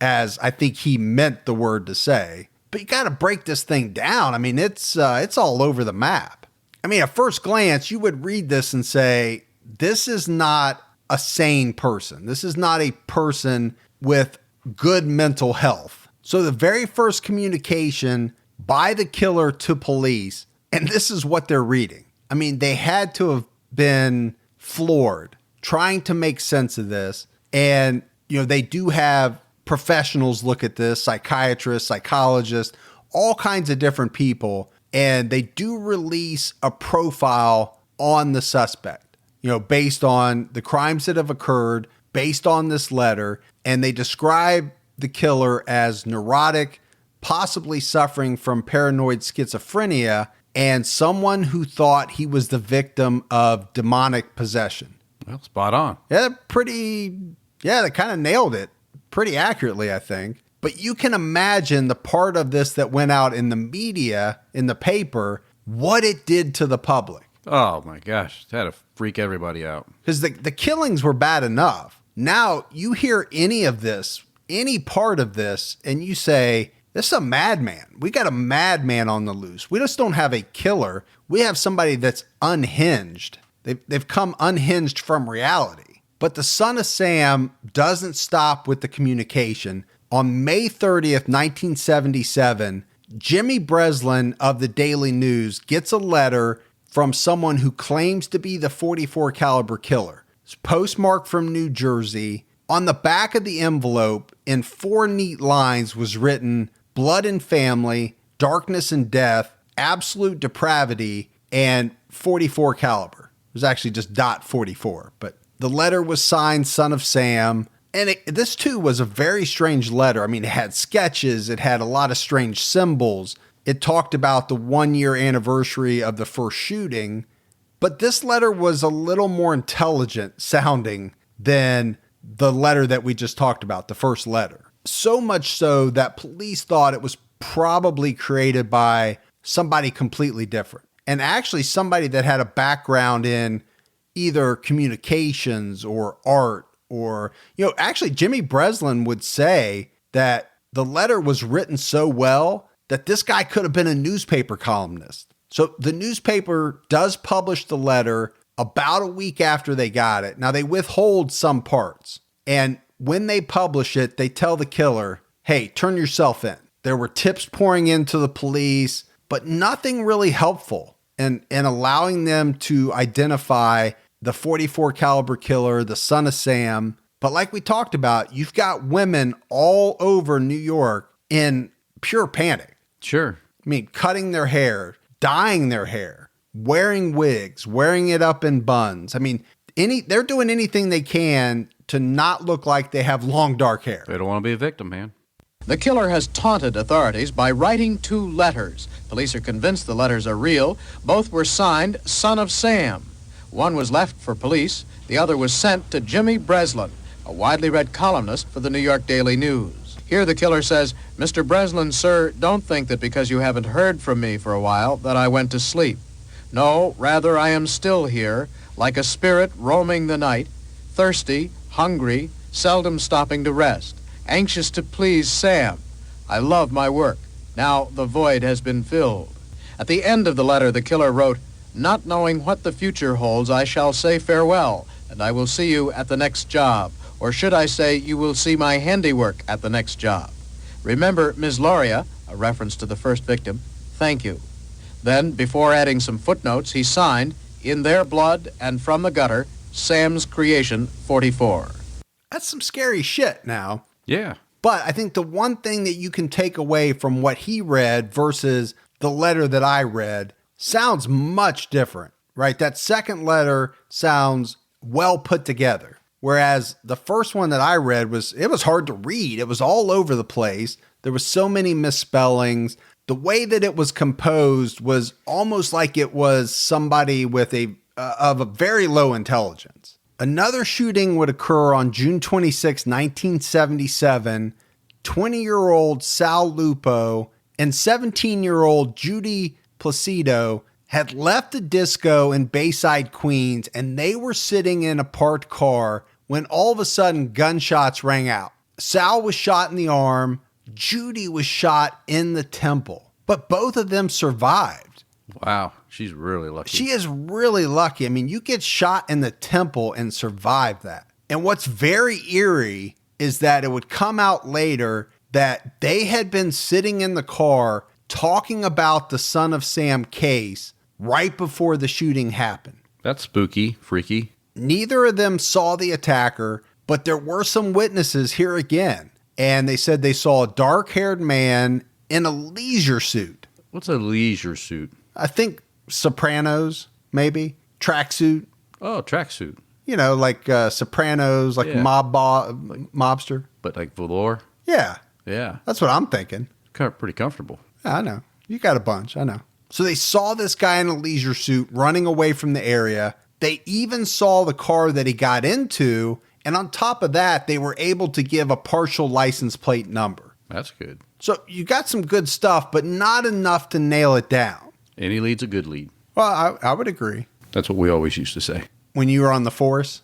[SPEAKER 1] as I think he meant the word to say. But you got to break this thing down. I mean, it's all over the map. I mean, at first glance, you would read this and say, this is not a sane person. This is not a person with good mental health. So the very first communication by the killer to police, and this is what they're reading. I mean, they had to have been floored trying to make sense of this. And, they do have professionals look at this, psychiatrists, psychologists, all kinds of different people. And they do release a profile on the suspect, based on the crimes that have occurred, based on this letter. And they describe the killer as neurotic, possibly suffering from paranoid schizophrenia, and someone who thought he was the victim of demonic possession.
[SPEAKER 2] Well, spot on.
[SPEAKER 1] Yeah, they kind of nailed it pretty accurately, I think. But you can imagine the part of this that went out in the media, in the paper, what it did to the public.
[SPEAKER 2] Oh my gosh, it had to freak everybody out.
[SPEAKER 1] Because the killings were bad enough. Now you hear any of this, any part of this, and you say, this is a madman. We got a madman on the loose. We just don't have a killer. We have somebody that's unhinged. They've come unhinged from reality. But the Son of Sam doesn't stop with the communication. On May 30th, 1977, Jimmy Breslin of the Daily News gets a letter from someone who claims to be the .44 caliber killer. It's postmarked from New Jersey. On the back of the envelope, in 4 neat lines, was written, "Blood and family, darkness and death, absolute depravity, and 44 caliber. It was actually just .44, but the letter was signed Son of Sam. And this too was a very strange letter. I mean, it had sketches. It had a lot of strange symbols. It talked about the 1-year anniversary of the first shooting. But this letter was a little more intelligent sounding than the letter that we just talked about, the first letter. So much so that police thought it was probably created by somebody completely different. And actually somebody that had a background in either communications or art or, actually Jimmy Breslin would say that the letter was written so well that this guy could have been a newspaper columnist. So the newspaper does publish the letter about a week after they got it. Now they withhold some parts. And when they publish it, they tell the killer, hey, turn yourself in. There were tips pouring into the police, but nothing really helpful in allowing them to identify the 44 caliber killer, the Son of Sam. But like we talked about, you've got women all over New York in pure panic.
[SPEAKER 2] Sure.
[SPEAKER 1] I mean, cutting their hair, dyeing their hair, wearing wigs, wearing it up in buns. I mean, they're doing anything they can to not look like they have long dark hair.
[SPEAKER 2] They don't want to be a victim, man.
[SPEAKER 11] The killer has taunted authorities by writing 2 letters. Police are convinced the letters are real. Both were signed Son of Sam. One was left for police. The other was sent to Jimmy Breslin, a widely read columnist for the New York Daily News. Here the killer says, Mr. Breslin, sir, don't think that because you haven't heard from me for a while that I went to sleep. No, rather I am still here, like a spirit roaming the night, thirsty, hungry, seldom stopping to rest, anxious to please Sam. I love my work. Now the void has been filled. At the end of the letter, the killer wrote, not knowing what the future holds, I shall say farewell, and I will see you at the next job. Or should I say, you will see my handiwork at the next job. Remember, Ms. Loria, a reference to the first victim, thank you. Then, before adding some footnotes, he signed, in their blood and from the gutter, Sam's Creation 44.
[SPEAKER 1] That's some scary shit now.
[SPEAKER 2] Yeah.
[SPEAKER 1] But I think the one thing that you can take away from what he read versus the letter that I read sounds much different, right? That second letter sounds well put together. Whereas the first one that I read was hard to read. It was all over the place. There was so many misspellings. The way that it was composed was almost like it was somebody with of a very low intelligence. Another shooting would occur on June 26, 1977. 20-year-old Sal Lupo and 17-year-old Judy Placido had left a disco in Bayside, Queens, and they were sitting in a parked car when all of a sudden gunshots rang out. Sal was shot in the arm. Judy was shot in the temple, but both of them survived.
[SPEAKER 2] Wow. She's really lucky.
[SPEAKER 1] She is really lucky. I mean, you get shot in the temple and survive that. And what's very eerie is that it would come out later that they had been sitting in the car talking about the Son of Sam case right before the shooting happened.
[SPEAKER 2] That's spooky, freaky.
[SPEAKER 1] Neither of them saw the attacker, but there were some witnesses here again. And they said they saw a dark-haired man in a leisure suit.
[SPEAKER 2] What's a leisure suit?
[SPEAKER 1] I think Sopranos, maybe. Tracksuit.
[SPEAKER 2] Oh, tracksuit.
[SPEAKER 1] You know, like Sopranos, like mobster.
[SPEAKER 2] But like velour?
[SPEAKER 1] Yeah.
[SPEAKER 2] Yeah.
[SPEAKER 1] That's what I'm thinking.
[SPEAKER 2] Pretty comfortable.
[SPEAKER 1] I know. You got a bunch. I know. So they saw this guy in a leisure suit running away from the area. They even saw the car that he got into. And on top of that, they were able to give a partial license plate number.
[SPEAKER 2] That's good.
[SPEAKER 1] So you got some good stuff, but not enough to nail it down.
[SPEAKER 2] Any lead's a good lead.
[SPEAKER 1] Well, I would agree.
[SPEAKER 2] That's what we always used to say.
[SPEAKER 1] When you were on the force?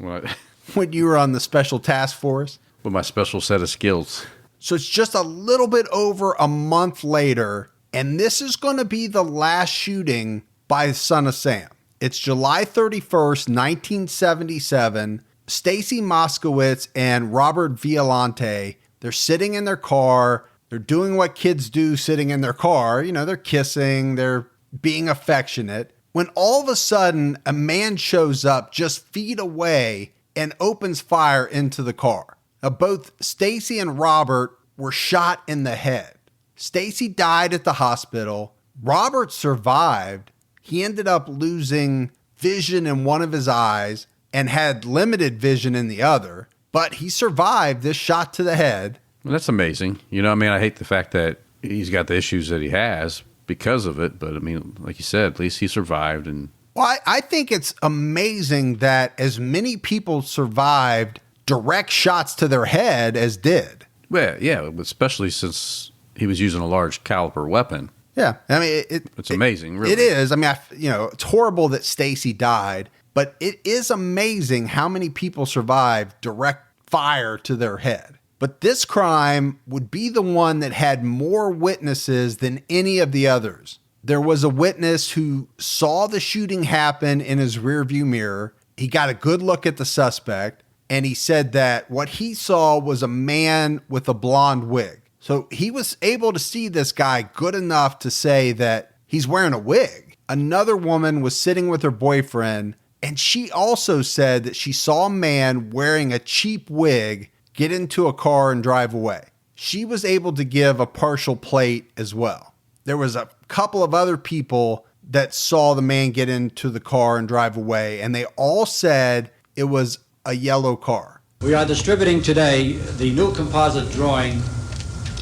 [SPEAKER 1] When you were on the special task force?
[SPEAKER 2] With my special set of skills.
[SPEAKER 1] So it's just a little bit over a month later, and this is going to be the last shooting by the Son of Sam. It's July 31st, 1977. Stacy Moskowitz and Robert Violante, they're sitting in their car. They're doing what kids do sitting in their car. You know, they're kissing, they're being affectionate. When all of a sudden, a man shows up just feet away and opens fire into the car. Now, both Stacy and Robert were shot in the head. Stacy died at the hospital. Robert survived. He ended up losing vision in one of his eyes and had limited vision in the other, but he survived this shot to the head.
[SPEAKER 2] Well, that's amazing. I hate the fact that he's got the issues that he has because of it, but like you said, at least he survived. And
[SPEAKER 1] well, I think it's amazing that as many people survived direct shots to their head as did.
[SPEAKER 2] Well, yeah, especially since he was using a large caliber weapon.
[SPEAKER 1] Yeah,
[SPEAKER 2] it's amazing. Really,
[SPEAKER 1] it is. It's horrible that Stacy died, but it is amazing how many people survived direct fire to their head. But this crime would be the one that had more witnesses than any of the others. There was a witness who saw the shooting happen in his rearview mirror. He got a good look at the suspect, and he said that what he saw was a man with a blonde wig. So he was able to see this guy good enough to say that he's wearing a wig. Another woman was sitting with her boyfriend, and she also said that she saw a man wearing a cheap wig get into a car and drive away. She was able to give a partial plate as well. There was a couple of other people that saw the man get into the car and drive away, and they all said it was a yellow car.
[SPEAKER 12] We are distributing today the new composite drawing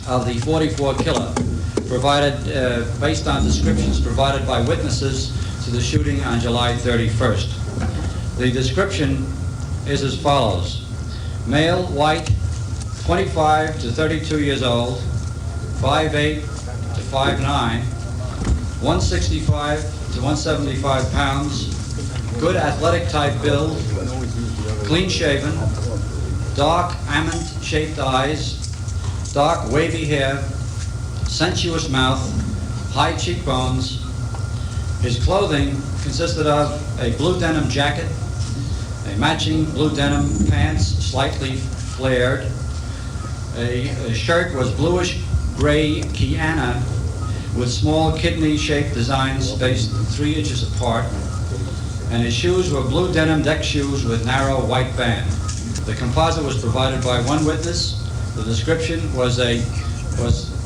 [SPEAKER 12] of the 44 killer, provided based on descriptions provided by witnesses to the shooting on July 31st. The description is as follows. Male, white, 25 to 32 years old, 5'8 to 5'9, 165 to 175 pounds, good athletic type build, clean shaven, dark almond-shaped eyes, dark wavy hair, sensuous mouth, high cheekbones. His clothing consisted of a blue denim jacket, a matching blue denim pants, slightly flared. A shirt was bluish gray Kiana with small kidney-shaped designs spaced 3 inches apart, and his shoes were blue denim deck shoes with narrow white band. The composite was provided by one witness. The description was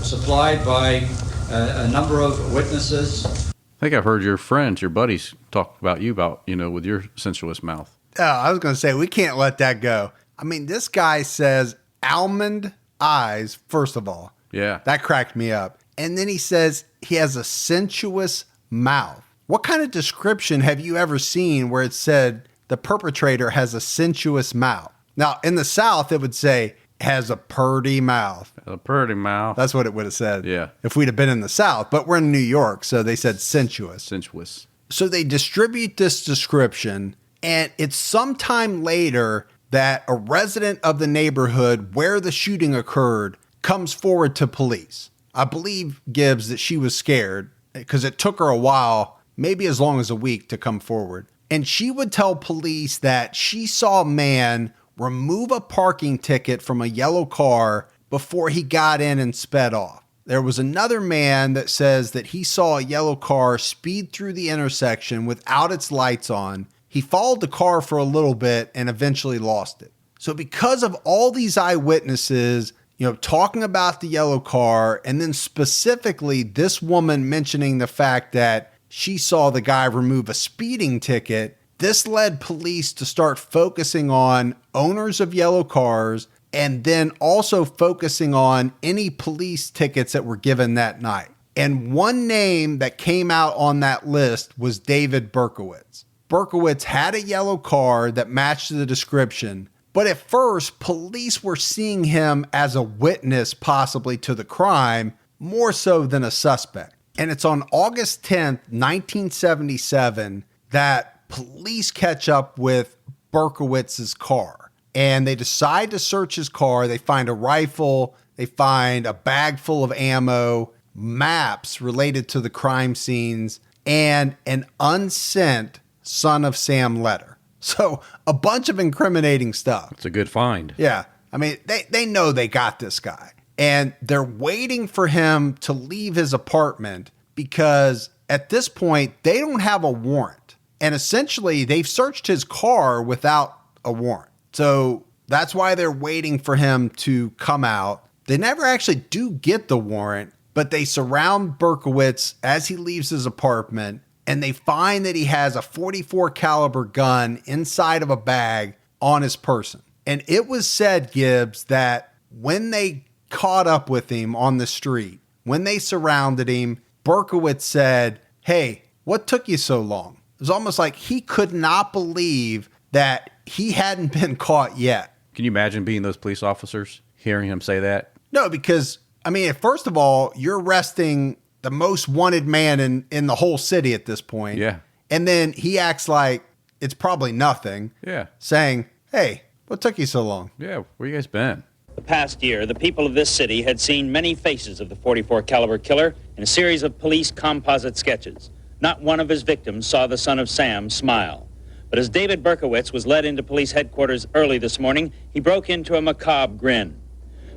[SPEAKER 12] supplied by a number of witnesses.
[SPEAKER 2] I think I've heard your friends, your buddies, talk about you with your sensuous mouth.
[SPEAKER 1] Oh, I was going to say, we can't let that go. This guy says almond eyes, first of all.
[SPEAKER 2] Yeah.
[SPEAKER 1] That cracked me up. And then he says he has a sensuous mouth. What kind of description have you ever seen where it said the perpetrator has a sensuous mouth? Now, in the South, it would say has a purty mouth.
[SPEAKER 2] A purty mouth.
[SPEAKER 1] That's what it would have said.
[SPEAKER 2] Yeah.
[SPEAKER 1] If we'd have been in the South, but we're in New York, so they said sensuous.
[SPEAKER 2] Sensuous.
[SPEAKER 1] So they distribute this description, and it's sometime later that a resident of the neighborhood where the shooting occurred comes forward to police. I believe Gibbs that she was scared because it took her a while, maybe as long as a week, to come forward. And she would tell police that she saw a man remove a parking ticket from a yellow car before he got in and sped off. There was another man that says that he saw a yellow car speed through the intersection without its lights on. He followed the car for a little bit and eventually lost it. So because of all these eyewitnesses, talking about the yellow car, and then specifically this woman mentioning the fact that she saw the guy remove a speeding ticket, this led police to start focusing on owners of yellow cars and then also focusing on any police tickets that were given that night. And one name that came out on that list was David Berkowitz. Berkowitz had a yellow car that matched the description, but at first, police were seeing him as a witness possibly to the crime, more so than a suspect. And it's on August 10th, 1977, that police catch up with Berkowitz's car, and they decide to search his car. They find a rifle, they find a bag full of ammo, maps related to the crime scenes, and an unsent Son of Sam letter. So a bunch of incriminating stuff.
[SPEAKER 2] It's a good find.
[SPEAKER 1] Yeah. They know they got this guy, and they're waiting for him to leave his apartment because at this point, they don't have a warrant. And essentially, they've searched his car without a warrant. So that's why they're waiting for him to come out. They never actually do get the warrant, But they surround Berkowitz as he leaves his apartment, and they find that he has a .44 caliber gun inside of a bag on his person. And it was said, Gibbs, that when they caught up with him on the street, when they surrounded him, Berkowitz said, "Hey, what took you so long?" It was almost like he could not believe that he hadn't been caught yet.
[SPEAKER 2] Can you imagine being those police officers, hearing him say that?
[SPEAKER 1] No, because, I mean, first of all, you're arresting the most wanted man in the whole city at this point.
[SPEAKER 2] Yeah.
[SPEAKER 1] And then he acts like it's probably nothing.
[SPEAKER 2] Yeah.
[SPEAKER 1] Saying, "Hey, what took you so long?"
[SPEAKER 2] Yeah, where you guys been?
[SPEAKER 13] The past year, the people of this city had seen many faces of the .44 caliber killer in a series of police composite sketches. Not one of his victims saw the son of Sam smile. But as David Berkowitz was led into police headquarters early this morning, he broke into a macabre grin.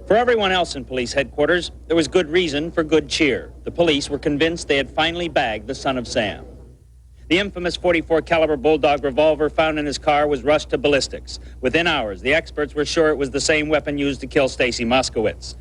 [SPEAKER 13] For everyone else in police headquarters, there was good reason for good cheer. The police were convinced they had finally bagged the son of Sam. The infamous .44 caliber Bulldog revolver found in his car was rushed to ballistics. Within hours, the experts were sure it was the same weapon used to kill Stacy Moskowitz.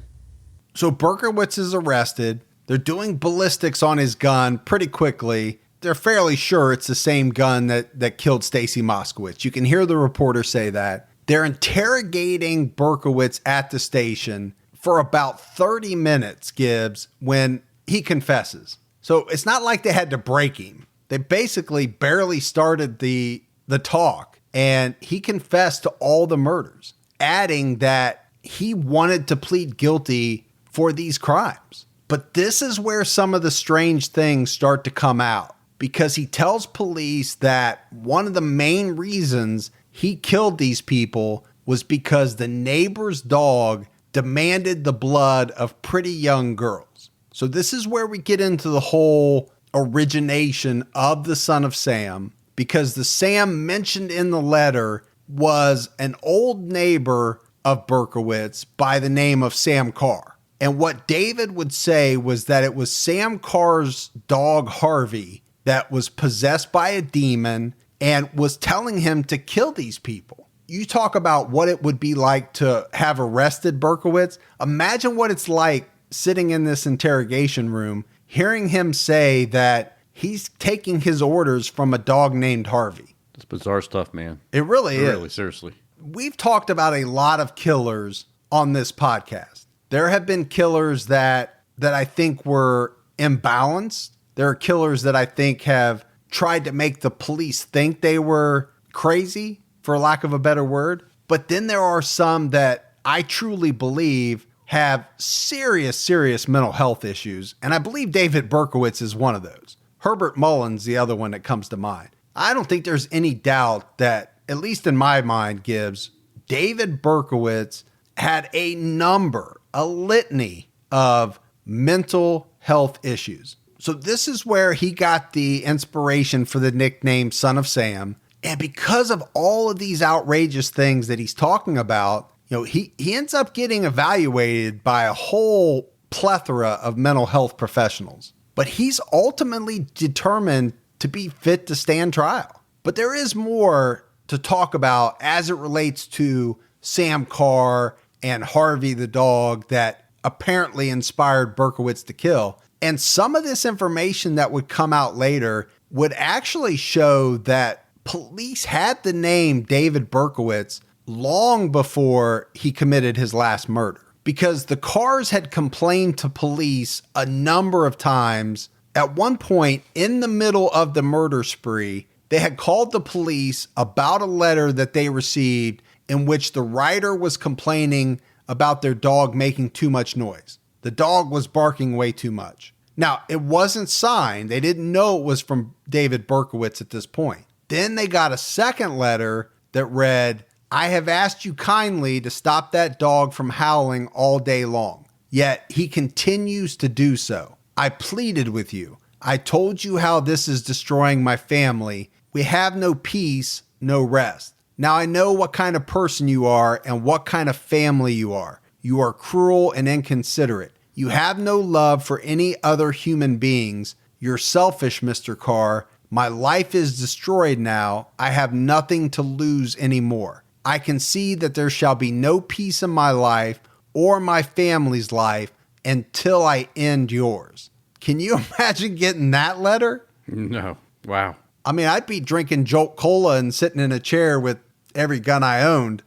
[SPEAKER 1] So Berkowitz is arrested. They're doing ballistics on his gun pretty quickly. They're fairly sure it's the same gun that killed Stacy Moskowitz. You can hear the reporter say that. They're interrogating Berkowitz at the station for about 30 minutes, Gibbs, when he confesses. So it's not like they had to break him. They basically barely started the talk, and he confessed to all the murders, adding that he wanted to plead guilty for these crimes. But this is where some of the strange things start to come out, because he tells police that one of the main reasons he killed these people was because the neighbor's dog demanded the blood of pretty young girls. So this is where we get into the whole origination of the son of Sam, because the Sam mentioned in the letter was an old neighbor of Berkowitz by the name of Sam Carr. And what David would say was that it was Sam Carr's dog Harvey that was possessed by a demon and was telling him to kill these people. You talk about what it would be like to have arrested Berkowitz. Imagine what it's like sitting in this interrogation room, hearing him say that he's taking his orders from a dog named Harvey.
[SPEAKER 2] That's bizarre stuff, man.
[SPEAKER 1] It really is.
[SPEAKER 2] Really, seriously.
[SPEAKER 1] We've talked about a lot of killers on this podcast. There have been killers that I think were imbalanced. There are killers that I think have tried to make the police think they were crazy, for lack of a better word. But then there are some that I truly believe have serious, serious mental health issues. And I believe David Berkowitz is one of those. Herbert Mullins, the other one that comes to mind. I don't think there's any doubt that, at least in my mind, Gibbs, David Berkowitz had a litany of mental health issues. So this is where he got the inspiration for the nickname Son of Sam. And because of all of these outrageous things that he's talking about, he ends up getting evaluated by a whole plethora of mental health professionals. But he's ultimately determined to be fit to stand trial. But there is more to talk about as it relates to Sam Carr and Harvey the dog that apparently inspired Berkowitz to kill. And some of this information that would come out later would actually show that police had the name David Berkowitz long before he committed his last murder, because the Carrs had complained to police a number of times. At one point in the middle of the murder spree, they had called the police about a letter that they received in which the writer was complaining about their dog making too much noise. The dog was barking way too much. Now, it wasn't signed. They didn't know it was from David Berkowitz at this point. Then they got a second letter that read, "I have asked you kindly to stop that dog from howling all day long, yet he continues to do so. I pleaded with you. I told you how this is destroying my family. We have no peace, no rest. Now I know what kind of person you are and what kind of family you are. You are cruel and inconsiderate. You have no love for any other human beings. You're selfish, Mr. Carr. My life is destroyed now. I have nothing to lose anymore. I can see that there shall be no peace in my life or my family's life until I end yours. Can you imagine getting that letter?
[SPEAKER 2] No. Wow.
[SPEAKER 1] I mean, I'd be drinking Jolt Cola and sitting in a chair with every gun I owned.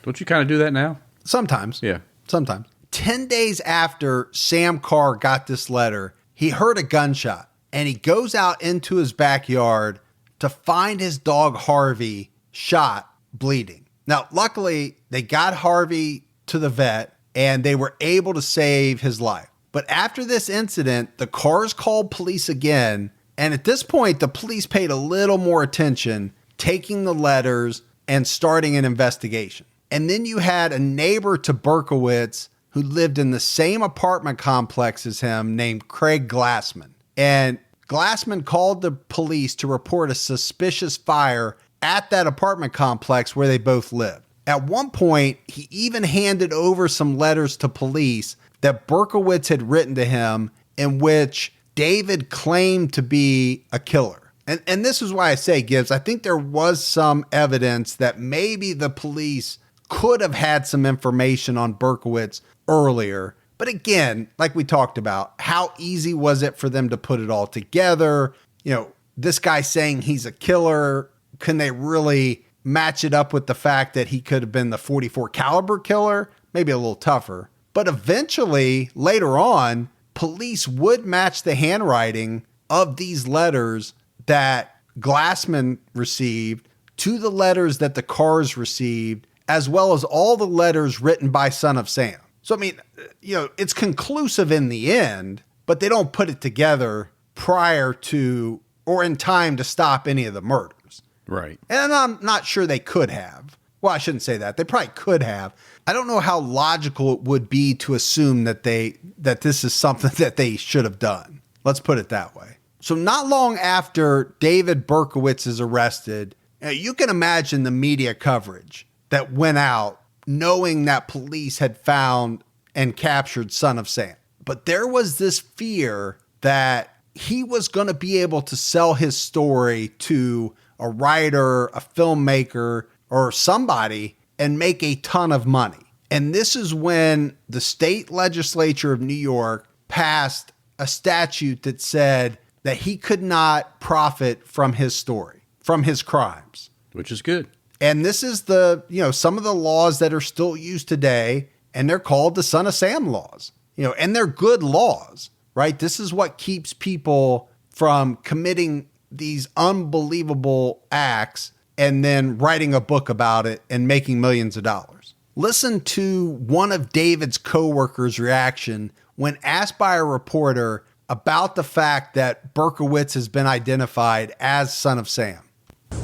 [SPEAKER 2] Don't you kind of do that now?
[SPEAKER 1] Sometimes.
[SPEAKER 2] Yeah.
[SPEAKER 1] Sometimes. 10 days after Sam Carr got this letter, he heard a gunshot and he goes out into his backyard to find his dog Harvey shot, bleeding. Now, luckily, they got Harvey to the vet and they were able to save his life. But after this incident, the Carrs called police again. And at this point, the police paid a little more attention, taking the letters and starting an investigation. And then you had a neighbor to Berkowitz who lived in the same apartment complex as him named Craig Glassman. And Glassman called the police to report a suspicious fire at that apartment complex where they both lived. At one point, he even handed over some letters to police that Berkowitz had written to him in which David claimed to be a killer. And this is why I say, Gibbs, I think there was some evidence that maybe the police could have had some information on Berkowitz earlier. But again, like we talked about, how easy was it for them to put it all together? You know, this guy saying he's a killer, can they really match it up with the fact that he could have been the .44 caliber killer? Maybe a little tougher. But eventually, later on, police would match the handwriting of these letters that Glassman received to the letters that the Carrs received, as well as all the letters written by Son of Sam. So, I mean, you know, it's conclusive in the end, but they don't put it together prior to or in time to stop any of the murders.
[SPEAKER 2] Right.
[SPEAKER 1] And I'm not sure they could have. Well, I shouldn't say that. They probably could have. I don't know how logical it would be to assume that this is something that they should have done. Let's put it that way. So not long after David Berkowitz is arrested, you can imagine the media coverage that went out knowing that police had found and captured Son of Sam. But there was this fear that he was going to be able to sell his story to a writer, a filmmaker, or somebody and make a ton of money. And this is when the state legislature of New York passed a statute that said that he could not profit from his story, from his crimes.
[SPEAKER 2] Which is good.
[SPEAKER 1] And this is some of the laws that are still used today, and they're called the Son of Sam laws. And they're good laws, right? This is what keeps people from committing these unbelievable acts and then writing a book about it and making millions of dollars. Listen to one of David's coworkers' reaction when asked by a reporter about the fact that Berkowitz has been identified as Son of Sam.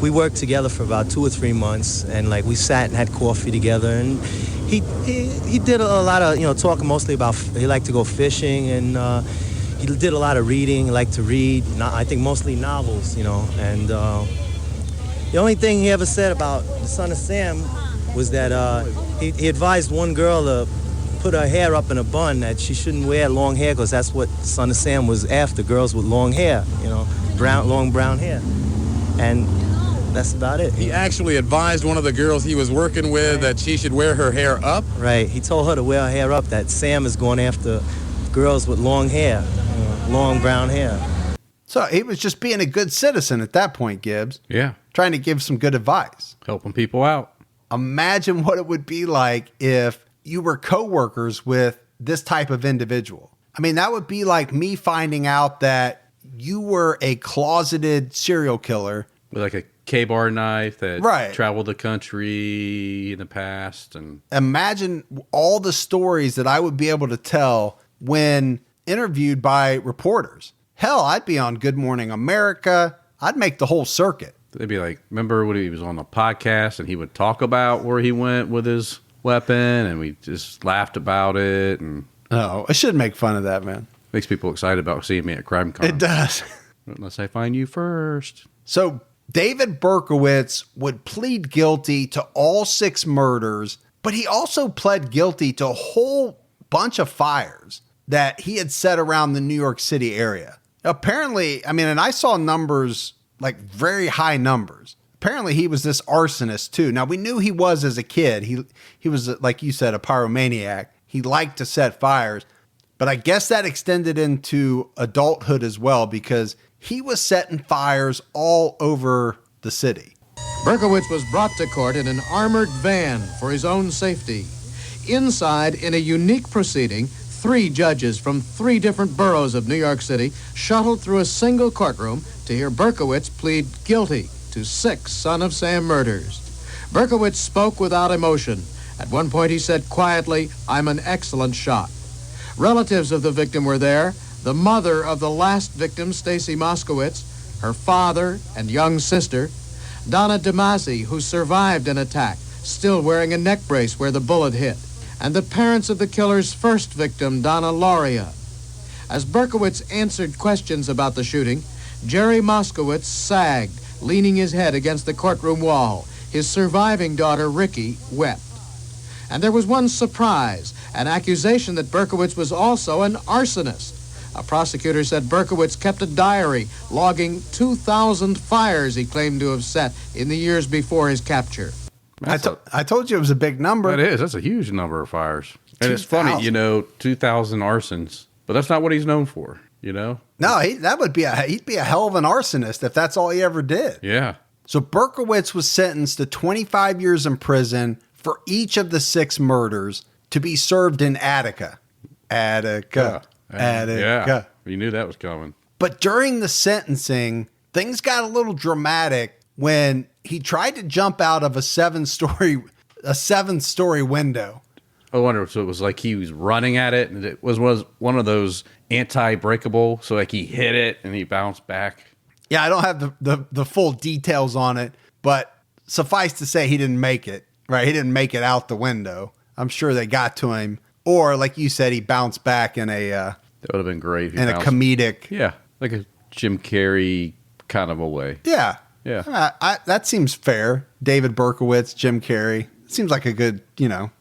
[SPEAKER 14] We worked together for about 2 or 3 months, and we sat and had coffee together, and he did a lot of talking mostly about he liked to go fishing, and he did a lot of reading. He liked to read, I think mostly novels, and the only thing he ever said about the Son of Sam was that he advised one girl to put her hair up in a bun, that she shouldn't wear long hair because that's what Son of Sam was after, girls with long hair, long brown hair. And that's about it.
[SPEAKER 15] He actually advised one of the girls he was working with that she should wear her hair up?
[SPEAKER 14] Right. He told her to wear her hair up, that Sam is going after girls with long hair, long brown hair.
[SPEAKER 1] So he was just being a good citizen at that point, Gibbs.
[SPEAKER 2] Yeah.
[SPEAKER 1] Trying to give some good advice.
[SPEAKER 2] Helping people out.
[SPEAKER 1] Imagine what it would be like if you were coworkers with this type of individual. I mean, that would be like me finding out that you were a closeted serial killer.
[SPEAKER 2] With like a K-bar knife that
[SPEAKER 1] right.
[SPEAKER 2] traveled the country in the past. And
[SPEAKER 1] imagine all the stories that I would be able to tell when interviewed by reporters. Hell, I'd be on Good Morning America. I'd make the whole circuit.
[SPEAKER 2] They'd be like, remember when he was on a podcast and he would talk about where he went with his weapon and we just laughed about it. And
[SPEAKER 1] oh, I should make fun of that, man.
[SPEAKER 2] Makes people excited about seeing me at CrimeCon.
[SPEAKER 1] It does.
[SPEAKER 2] Unless I find you first.
[SPEAKER 1] So David Berkowitz would plead guilty to all 6 murders, but he also pled guilty to a whole bunch of fires that he had set around the New York City area. Apparently, and I saw numbers, like very high numbers. Apparently he was this arsonist too. Now we knew he was as a kid. He was, like you said, a pyromaniac. he liked to set fires. But I guess that extended into adulthood as well, because he was setting fires all over the city.
[SPEAKER 11] Berkowitz was brought to court in an armored van for his own safety. Inside, in a unique proceeding, 3 judges from 3 different boroughs of New York City shuttled through a single courtroom to hear Berkowitz plead guilty to 6 Son of Sam murders. Berkowitz spoke without emotion. At one point he said quietly, "I'm an excellent shot." Relatives of the victim were there, the mother of the last victim, Stacy Moskowitz, her father and young sister, Donna DeMasi, who survived an attack, still wearing a neck brace where the bullet hit, and the parents of the killer's first victim, Donna Lauria. As Berkowitz answered questions about the shooting, Jerry Moskowitz sagged, leaning his head against the courtroom wall. His surviving daughter, Ricky, wept. And there was one surprise, an accusation that Berkowitz was also an arsonist. A prosecutor said Berkowitz kept a diary logging 2,000 fires he claimed to have set in the years before his capture.
[SPEAKER 1] I told you it was a big number.
[SPEAKER 2] That is. That's a huge number of fires. And it's funny, 2,000 arsons. But that's not what he's known for,
[SPEAKER 1] No, he'd be a hell of an arsonist if that's all he ever did.
[SPEAKER 2] Yeah.
[SPEAKER 1] So Berkowitz was sentenced to 25 years in prison for each of the 6 murders to be served in Attica. Attica.
[SPEAKER 2] Yeah. You knew that was coming.
[SPEAKER 1] But during the sentencing, things got a little dramatic when he tried to jump out of a 7-story window.
[SPEAKER 2] I wonder, so it was like he was running at it, and it was one of those anti-breakable, so like he hit it and he bounced back.
[SPEAKER 1] Yeah, I don't have the full details on it, but suffice to say he didn't make it, right? He didn't make it out the window. I'm sure they got to him. Or, like you said, he bounced back in a... that
[SPEAKER 2] would have been great.
[SPEAKER 1] In a comedic...
[SPEAKER 2] Yeah, like a Jim Carrey kind of a way.
[SPEAKER 1] Yeah.
[SPEAKER 2] Yeah.
[SPEAKER 1] That seems fair. David Berkowitz, Jim Carrey. Seems like a good,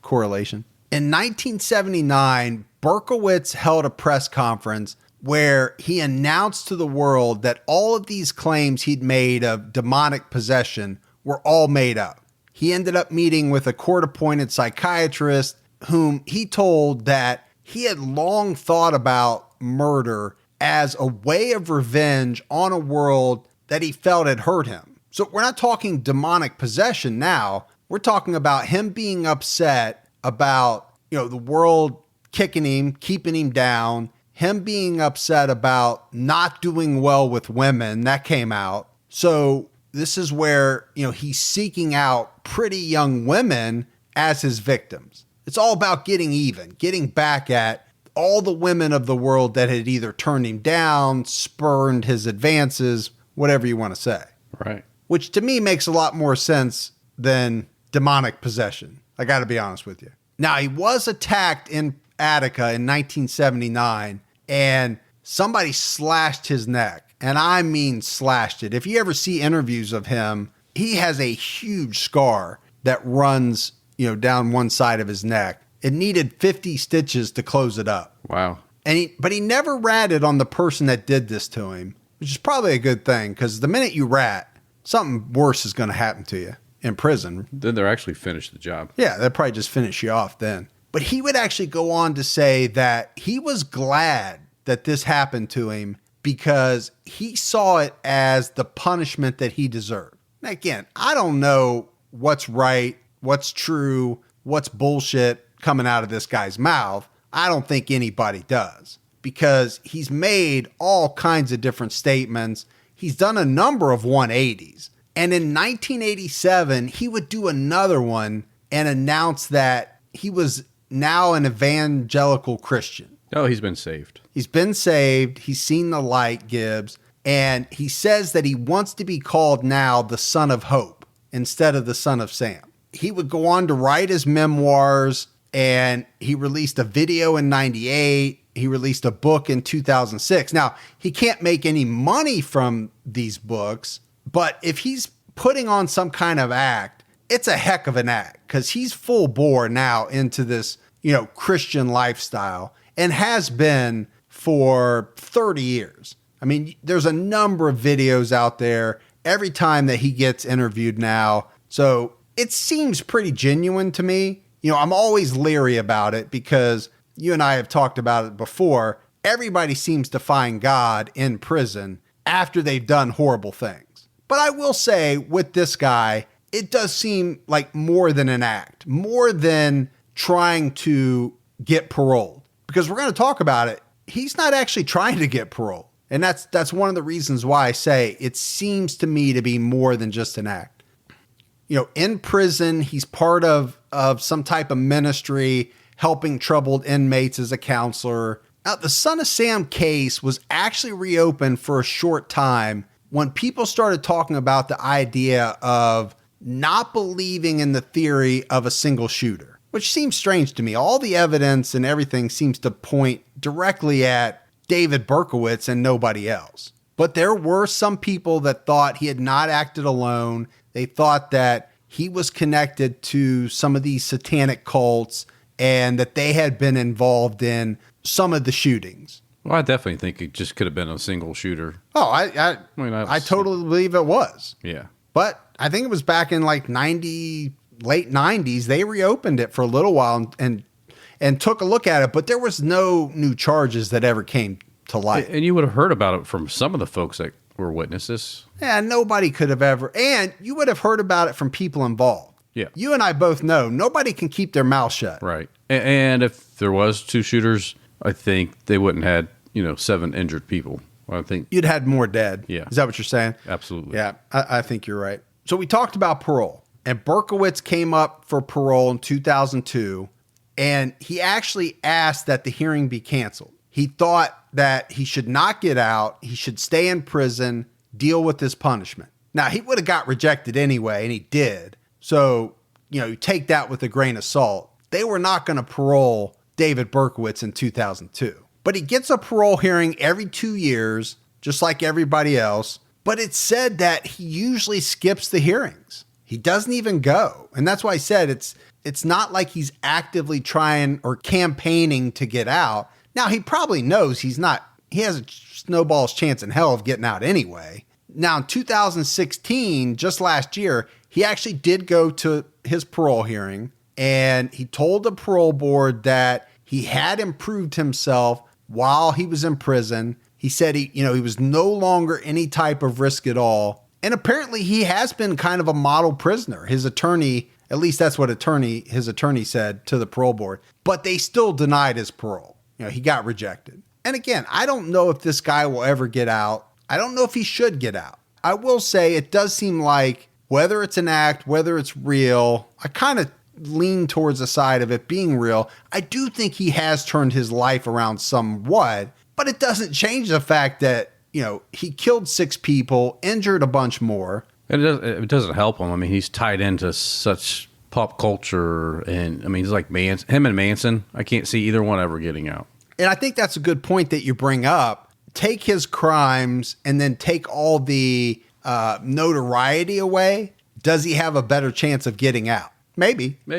[SPEAKER 1] correlation. In 1979, Berkowitz held a press conference where he announced to the world that all of these claims he'd made of demonic possession were all made up. He ended up meeting with a court-appointed psychiatrist whom he told that he had long thought about murder as a way of revenge on a world that he felt had hurt him. So we're not talking demonic possession now. We're talking about him being upset about, the world kicking him, keeping him down, him being upset about not doing well with women. That came out. So this is where, he's seeking out pretty young women as his victims. It's all about getting even, getting back at all the women of the world that had either turned him down, spurned his advances, whatever you want to say.
[SPEAKER 2] Right.
[SPEAKER 1] Which to me makes a lot more sense than demonic possession. I got to be honest with you. Now, he was attacked in Attica in 1979, and somebody slashed his neck. And I mean slashed it. If you ever see interviews of him, he has a huge scar that runs, down one side of his neck. It needed 50 stitches to close it up.
[SPEAKER 2] Wow.
[SPEAKER 1] But he never ratted on the person that did this to him, which is probably a good thing, because the minute you rat, something worse is going to happen to you in prison.
[SPEAKER 2] Then they're actually finished the job.
[SPEAKER 1] Yeah, they'll probably just finish you off then. But he would actually go on to say that he was glad that this happened to him because he saw it as the punishment that he deserved. Now, again, I don't know what's right, what's true, what's bullshit coming out of this guy's mouth. I don't think anybody does, because he's made all kinds of different statements. He's done a number of 180s. And in 1987, he would do another one and announce that he was now an evangelical Christian.
[SPEAKER 2] Oh, he's been saved.
[SPEAKER 1] He's been saved. He's seen the light, Gibbs. And he says that he wants to be called now the Son of Hope instead of the Son of Sam. He would go on to write his memoirs, and he released a video in 98. He released a book in 2006. Now, he can't make any money from these books, but if he's putting on some kind of act, it's a heck of an act, because he's full bore now into this, Christian lifestyle, and has been for 30 years. I mean, there's a number of videos out there every time that he gets interviewed now. So it seems pretty genuine to me. I'm always leery about it because you and I have talked about it before. Everybody seems to find God in prison after they've done horrible things. But I will say with this guy, it does seem like more than an act, more than trying to get paroled. Because we're going to talk about it. He's not actually trying to get parole. And that's one of the reasons why I say it seems to me to be more than just an act. In prison, he's part of some type of ministry, helping troubled inmates as a counselor. Now, the Son of Sam case was actually reopened for a short time when people started talking about the idea of not believing in the theory of a single shooter, which seems strange to me. All the evidence and everything seems to point directly at David Berkowitz and nobody else. But there were some people that thought he had not acted alone. They thought that he was connected to some of these satanic cults and that they had been involved in some of the shootings.
[SPEAKER 2] Well, I definitely think it just could have been a single shooter.
[SPEAKER 1] Oh, I totally believe it was.
[SPEAKER 2] Yeah.
[SPEAKER 1] But I think it was back in like late 90s. They reopened it for a little while and took a look at it, but there was no new charges that ever came to light.
[SPEAKER 2] And you would have heard about it from some of the folks that were witnesses.
[SPEAKER 1] Yeah, nobody could have ever. And you would have heard about it from people involved.
[SPEAKER 2] Yeah.
[SPEAKER 1] You and I both know nobody can keep their mouth shut.
[SPEAKER 2] Right. And if there was 2 shooters, I think they wouldn't have had, 7 injured people. I think
[SPEAKER 1] you'd had more dead.
[SPEAKER 2] Yeah.
[SPEAKER 1] Is that what you're saying?
[SPEAKER 2] Absolutely.
[SPEAKER 1] Yeah, I think you're right. So we talked about parole, and Berkowitz came up for parole in 2002, and he actually asked that the hearing be canceled. He thought that he should not get out. He should stay in prison, deal with his punishment. Now, he would have got rejected anyway, and he did. So, you take that with a grain of salt. They were not going to parole David Berkowitz in 2002. But he gets a parole hearing every 2 years, just like everybody else. But it's said that he usually skips the hearings. He doesn't even go. And that's why I said it's not like he's actively trying or campaigning to get out. Now, he probably knows he has a snowball's chance in hell of getting out anyway. Now, in 2016, just last year, he actually did go to his parole hearing, and he told the parole board that he had improved himself while he was in prison. He said he was no longer any type of risk at all. And apparently he has been kind of a model prisoner. His attorney, at least that's what his attorney said to the parole board, but they still denied his parole. He got rejected. And again, I don't know if this guy will ever get out. I don't know if he should get out. I will say it does seem like whether it's an act, whether it's real, I kind of lean towards the side of it being real. I do think he has turned his life around somewhat, but it doesn't change the fact that, he killed 6 people, injured a bunch more.
[SPEAKER 2] And it doesn't help him. I mean, he's tied into such pop culture, and I mean, he's like him and Manson. I can't see either one ever getting out.
[SPEAKER 1] And I think that's a good point that you bring up. Take his crimes and then take all the notoriety away. Does he have a better chance of getting out? Maybe. All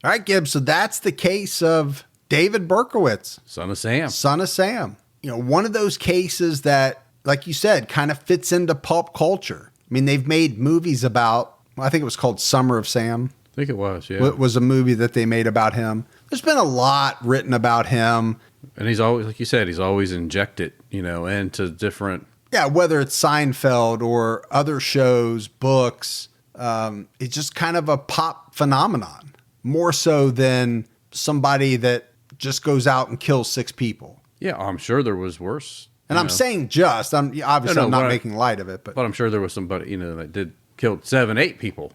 [SPEAKER 1] right, Gibbs. So that's the case of David Berkowitz.
[SPEAKER 2] Son of Sam.
[SPEAKER 1] Son of Sam. One of those cases that, like you said, kind of fits into pop culture. I mean, they've made movies about, I think it was called Summer of Sam.
[SPEAKER 2] I think it was, yeah.
[SPEAKER 1] It was a movie that they made about him. There's been a lot written about him.
[SPEAKER 2] And he's always, like you said, he's always injected, into different...
[SPEAKER 1] Yeah, whether it's Seinfeld or other shows, books, it's just kind of a pop phenomenon. More so than somebody that just goes out and kills 6 people.
[SPEAKER 2] Yeah, I'm sure there was worse.
[SPEAKER 1] And I'm saying just. I'm not making light of it. But
[SPEAKER 2] I'm sure there was somebody, that did kill 7, 8 people.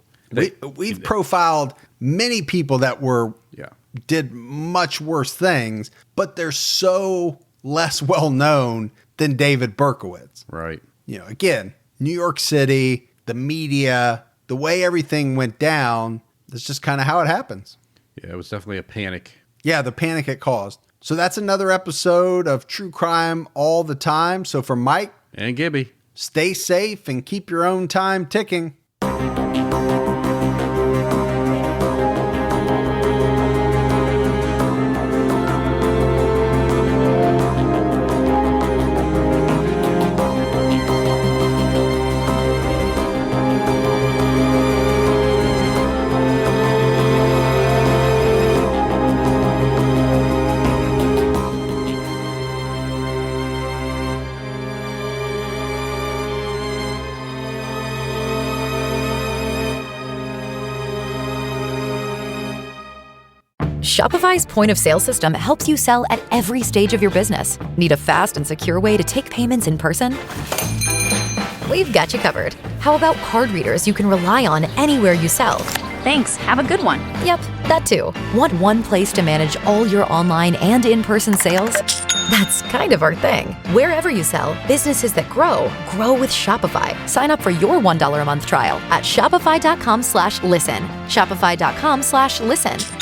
[SPEAKER 1] We've profiled many people that did much worse things, but they're so less well known than David Berkowitz.
[SPEAKER 2] Right.
[SPEAKER 1] Again, New York City, the media, the way everything went down, that's just kind of how it happens.
[SPEAKER 2] Yeah, it was definitely a panic.
[SPEAKER 1] Yeah, the panic it caused. So that's another episode of True Crime All the Time. So for Mike
[SPEAKER 2] and Gibby,
[SPEAKER 1] stay safe and keep your own time ticking.
[SPEAKER 16] Shopify's point of sale system helps you sell at every stage of your business. Need a fast and secure way to take payments in person? We've got you covered. How about card readers you can rely on anywhere you sell?
[SPEAKER 17] Thanks. Have a good one.
[SPEAKER 16] Yep, that too. Want one place to manage all your online and in-person sales? That's kind of our thing. Wherever you sell, businesses that grow with Shopify. Sign up for your $1 a month trial at shopify.com/listen. Shopify.com/listen.